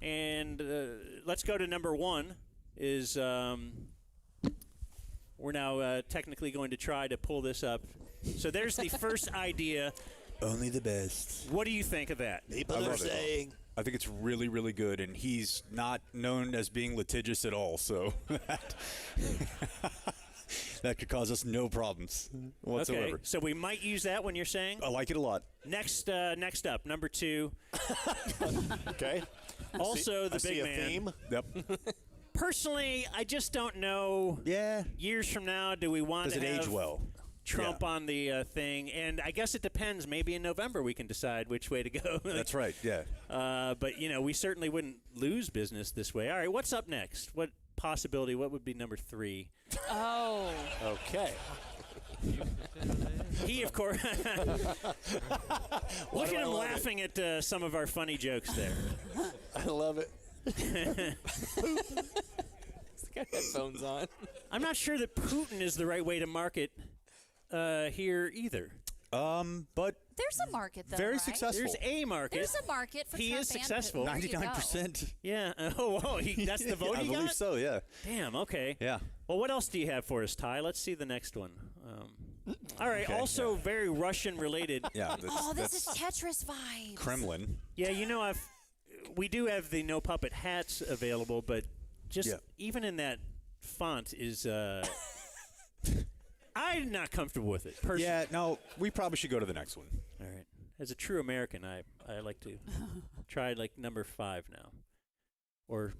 and let's go to number 1. Is we're now technically going to try to pull this up. So there's the first idea. Only the best. What do you think of that? People are saying. I think it's really, really good, and he's not known as being litigious at all, so that could cause us no problems whatsoever. Okay, so we might use that when you're saying. I like it a lot. Next up, number 2. Okay. Also, the I see big a man. theme. Yep. Personally, I just don't know. Yeah. Years from now, do we want Does to it have age well? Trump on the thing, and I guess it depends. Maybe in November we can decide which way to go. That's right, yeah. But, we certainly wouldn't lose business this way. All right, what's up next? What would be number 3? Oh. Okay. He, of course. Look at him laughing at some of our funny jokes there. I love it. He's got headphones on. I'm not sure that Putin is the right way to market here either. But there's a market, though. very right? successful. There's a market. There's a market for he Trump is and successful. Putin. There you go. 99%. Yeah. That's the vote I he believe got? so, yeah. Damn, okay. Yeah. Well, what else do you have for us, Ty? Let's see the next one. All right, Okay, also very Russian-related. Yeah. This is Tetris vibes. Kremlin. Yeah, we do have the no puppet hats available, but just even in that font is I'm not comfortable with it personally. Yeah, no, we probably should go to the next one. All right. As a true American, I like to try like number 5 now. Or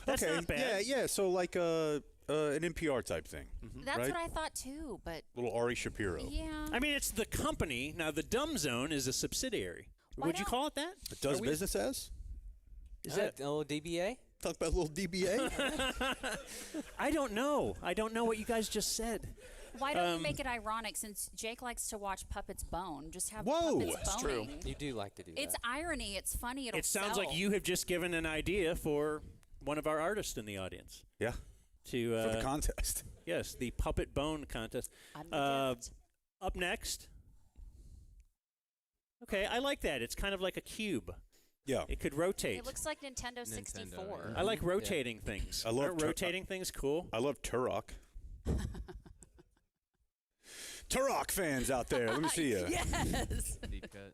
that's okay. not bad. Yeah. So like an NPR type thing. That's right? what I thought too, but Little Ari Shapiro. yeah. I mean, it's the company. Now, the Dumb Zone is a subsidiary. Why Would you don't- call it that? It does business as? Is that a little DBA? Talk about a little DBA? I don't know. I don't know what you guys just said. Why don't you make it ironic since Jake likes to watch puppets bone? Just have Whoa, puppets that's boning. true. You do like to do that. It's irony. It's funny. It'll It sounds sell. like you have just given an idea for one of our artists in the audience. Yeah. To For the contest. Yes, the puppet bone contest. I'm the gift. Up next. Okay, I like that. It's kind of like a cube. Yeah. It could rotate. It looks like Nintendo 64. I like rotating things. I love Aren't rotating things cool? I love Turok. Turok fans out there, let me see you. Yes. Deep cut.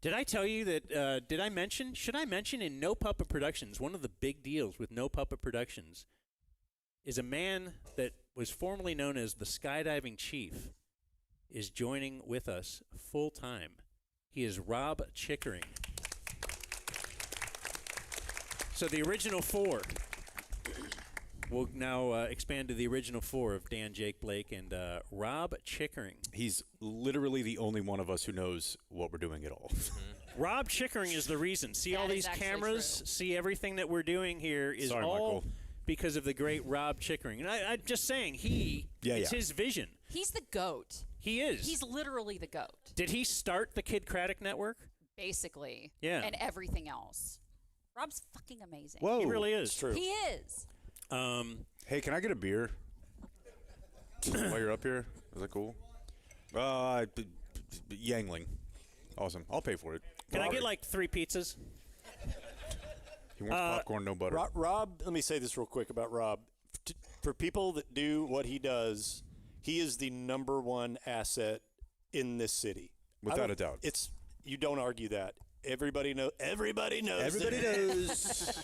Did I tell you that, should I mention in No Puppet Productions, one of the big deals with No Puppet Productions is a man that was formerly known as the Skydiving Chief is joining with us full time. He is Rob Chering. So the original 4. We'll now expand to the original 4 of Dan, Jake, Blake, and Rob Chering. He's literally the only one of us who knows what we're doing at all. Rob Chering is the reason. See all That these is actually cameras? true. See everything that we're doing here is Sorry, all Michael. because of the great Rob Chering. And I'm just saying, it's his vision. He's the goat. He is. He's literally the goat, Did he start the Kid Craddock Network? Basically. Yeah. And everything else. Rob's fucking amazing. Whoa. He really is. It's true. He is. Hey, can I get a beer while you're up here? Is that cool? Yangling. Awesome. I'll pay for it. Can I get like 3 pizzas? He wants popcorn, no butter. Rob, let me say this real quick about Rob. For people that do what he does, he is the number 1 asset in this city. Without a doubt. You don't argue that. Everybody knows. Everybody knows. Everybody knows.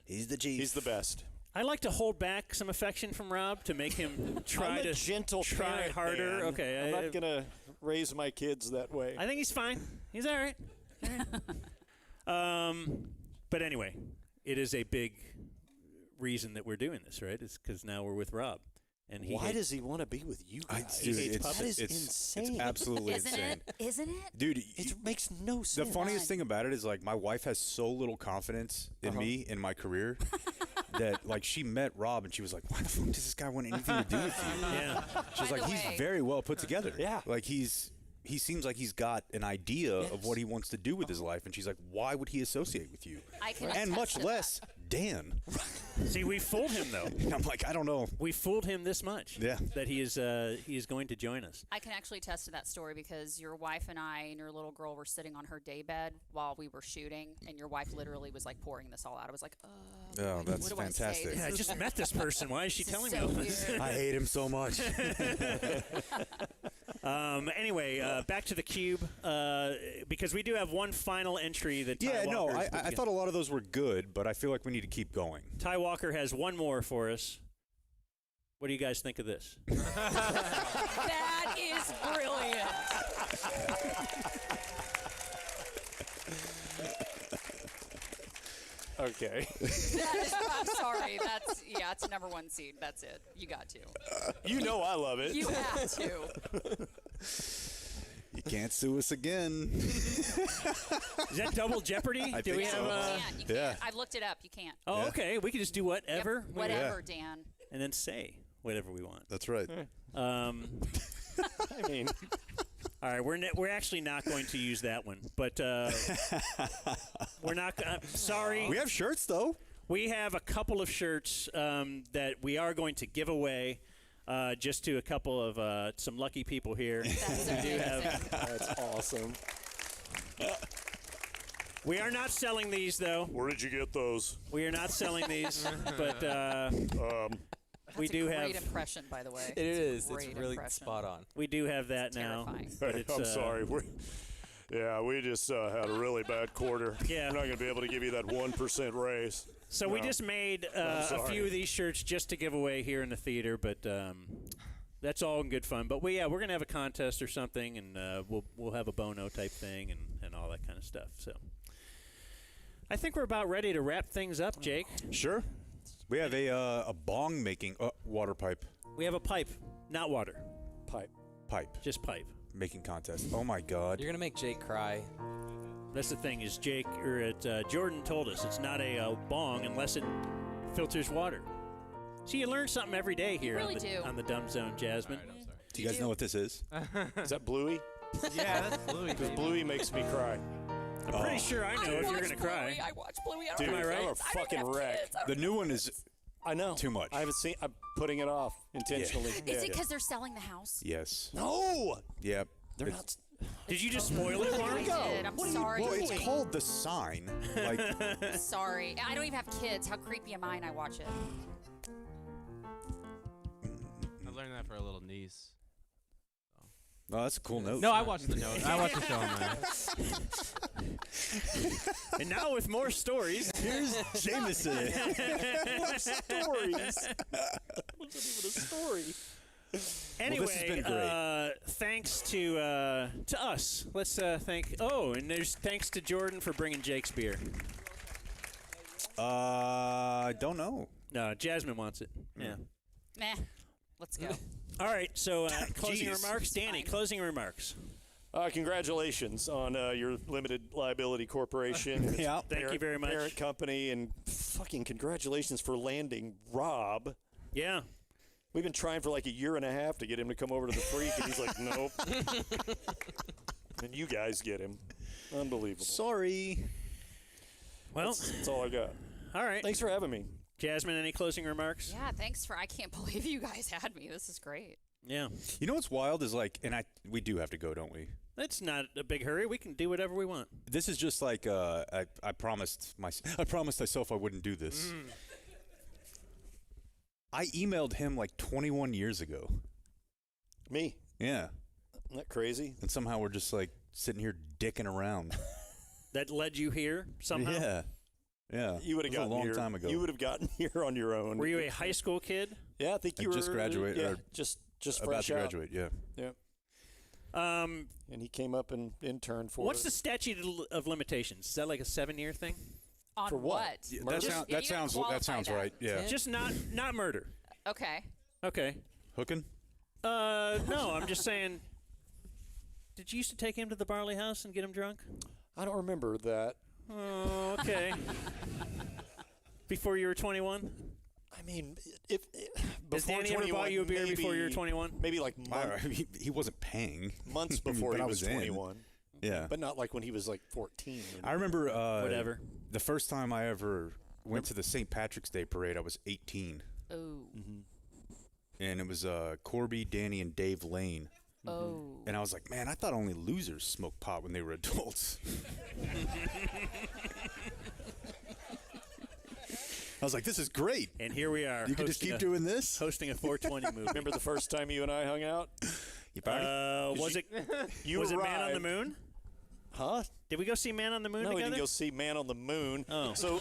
He's the chief. He's the best. I like to hold back some affection from Rob to make him I'm a gentle try parent, harder. man. Okay, I'm not gonna raise my kids that way. I think he's fine. He's all right. But anyway, it is a big reason that we're doing this, right? It's because now we're with Rob, and Why does he want to be with you guys? Dude, That is insane. It's absolutely Isn't insane. it? Isn't it? Dude, It makes no sense. the funniest thing about it is like my wife has so little confidence in me in my career that like she met Rob and she was like, why the fuck does this guy want anything to do with you? Yeah. She's By like, the he's way- very well put together. Yeah. Like he seems like he's got an idea of what he wants to do with his life, and she's like, why would he associate with you? I can And attest much to less Dan. See, we fooled him though. And I'm like, I don't know. We fooled him this much. Yeah. That he is going to join us. I can actually attest to that story because your wife and I and your little girl were sitting on her daybed while we were shooting, and your wife literally was like pouring this all out. I was like, Oh, that's what do I say? fantastic. Yeah, I just met this person. Why is she This is telling so me all this? weird. I hate him so much. Anyway, back to the cube because we do have one final entry that Ty Yeah, no, Walker has put I together. thought a lot of those were good, but I feel like we need to keep going. Ty Walker has one more for us. What do you guys think of this? That is brilliant. Okay. I'm sorry. It's number 1 seed. That's it. You got to. You know I love it. You have to. You can't sue us again. Is that double jeopardy? I Do think we have? so. You can't. I've looked it up. You can't. Oh, okay. We can just do whatever. Yep, whatever, Dan. And then say whatever we want. That's right. I mean, all right. We're actually not going to use that one, but we're not. Sorry. We have shirts though. We have a couple of shirts that we are going to give away. Just to a couple of some lucky people here. That's awesome. We are not selling these, though. Where did you get those? We are not selling these, but we do have. Great impression, by the way. It is. It's Great really impression. spot on. We do have that now. But it's, I'm sorry. We just had a really bad quarter. Yeah. We're not going to be able to give you that 1% raise. So we just made a few of these shirts just to give away here in the theater, but that's all in good fun. But we're going to have a contest or something, and we'll have a Bono type thing and all that kind of stuff. So I think we're about ready to wrap things up, Jake. Sure. We have a bong making water pipe. We have a pipe, not water. Pipe. Just pipe. Making contest. Oh my God. You're gonna make Jake cry. That's the thing is Jordan told us it's not a bong unless it filters water. So you learn something every day here on the Dumb Zone, Jasmine. Right, do you guys know what this is? Is that Bluey? Yeah, that's Bluey. Because Bluey makes me cry. I'm pretty sure I know if you're going to cry. I watch Bluey. Dude, Am I right? I'm a fucking wreck. The new one is I know. Too much. I haven't seen. I'm putting it off intentionally. Is it because they're selling the house? Yes. No. Yep. They're not. Did you just spoil it for I me? did. I'm sorry. Well, it's called The Sign. Like, Sorry. I don't even have kids. How creepy am I? And I watch it. I learned that for a little niece. oh, that's a cool note. No, I watched the note. I watched the show on that. And now with more stories, here's Jameson. More stories. Wasn't even a story. Anyway, well, this has been great. Thanks to us. Let's thank. Oh, and there's thanks to Jordan for bringing Jake's beer. I don't know. No, Jasmine wants it. Yeah. Meh. Let's go. All right. So closing Jeez. remarks, Danny. Closing remarks. Congratulations on your limited liability corporation. Yeah. Thank you very much. Parent company, and fucking congratulations for landing Rob. Yeah. We've been trying for like a year and a half to get him to come over to the Freak, and he's like, nope. And you guys get him. Unbelievable. Sorry. Well, that's all I got. All right. Thanks for having me. Jasmine, any closing remarks? Yeah, thanks for. I can't believe you guys had me. This is great. Yeah. You know what's wild is like, and we do have to go, don't we? It's not a big hurry. We can do whatever we want. This is just like I promised myself I wouldn't do this. I emailed him like 21 years ago. Me? Yeah. Isn't that crazy? And somehow we're just like sitting here dicking around. That led you here somehow? Yeah. Yeah. You would have gotten a long here. time ago. You would have gotten here on your own. Were you a high school kid? Yeah, I think you were. Just graduated. Yeah, or just about fresh to out. graduate. Yeah. Yeah. And he came up and interned for. What's the statute of limitations? Is that like a 7-year thing? On For what? Yeah, Murder? that sounds right. Yeah. Just not murder. Okay. Okay. Hooking? No, I'm just saying. Did you used to take him to the Barley House and get him drunk? I don't remember that. Oh, okay. Before you were 21? I mean, if Has before Danny ever 21, bought you a beer maybe, before you were 21? Maybe like He wasn't paying. months before But he I was was in. 21. Yeah. But not like when he was like 14. I remember Whatever. the first time I ever went to the St. Patrick's Day parade, I was 18. Oh. And it was Corby, Danny, and Dave Lane. Oh. And I was like, man, I thought only losers smoked pot when they were adults. I was like, this is great. And here we are. You can just keep doing this? Hosting a 420 movie. Remember the first time you and I hung out? You party? Was it You was it Man on arrived. the Moon? Huh? Did we go see Man on the Moon No, we together? didn't go see Man on the Moon. Oh. So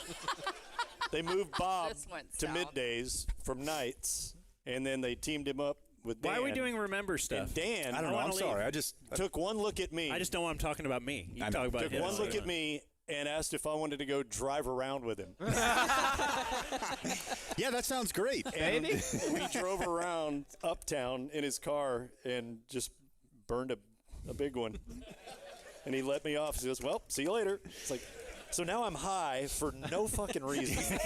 they moved Bob This went to south. middays from nights, and then they teamed him up with Dan. Why are we doing remember stuff? And Dan I don't know. I'm sorry. I just took one look at me. I just don't want him talking about me. You talk about took him. one look at me and asked if I wanted to go drive around with him. Yeah, that sounds great. And we drove around uptown in his car and just burned a big one. And he let me off. He goes, well, see you later. It's like, so now I'm high for no fucking reason.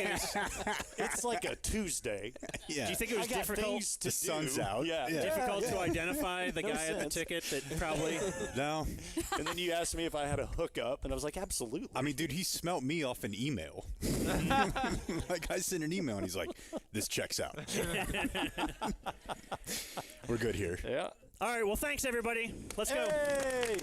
It's like a Tuesday. Yeah. Do you think it was difficult? The sun's out. Yeah. Difficult to identify the guy at the ticket that probably. No. And then you asked me if I had a hookup, and I was like, absolutely. I mean, dude, he smelt me off an email. Like, I sent an email, and he's like, this checks out. We're good here. Yeah. All right. Well, thanks, everybody. Let's go. Hey!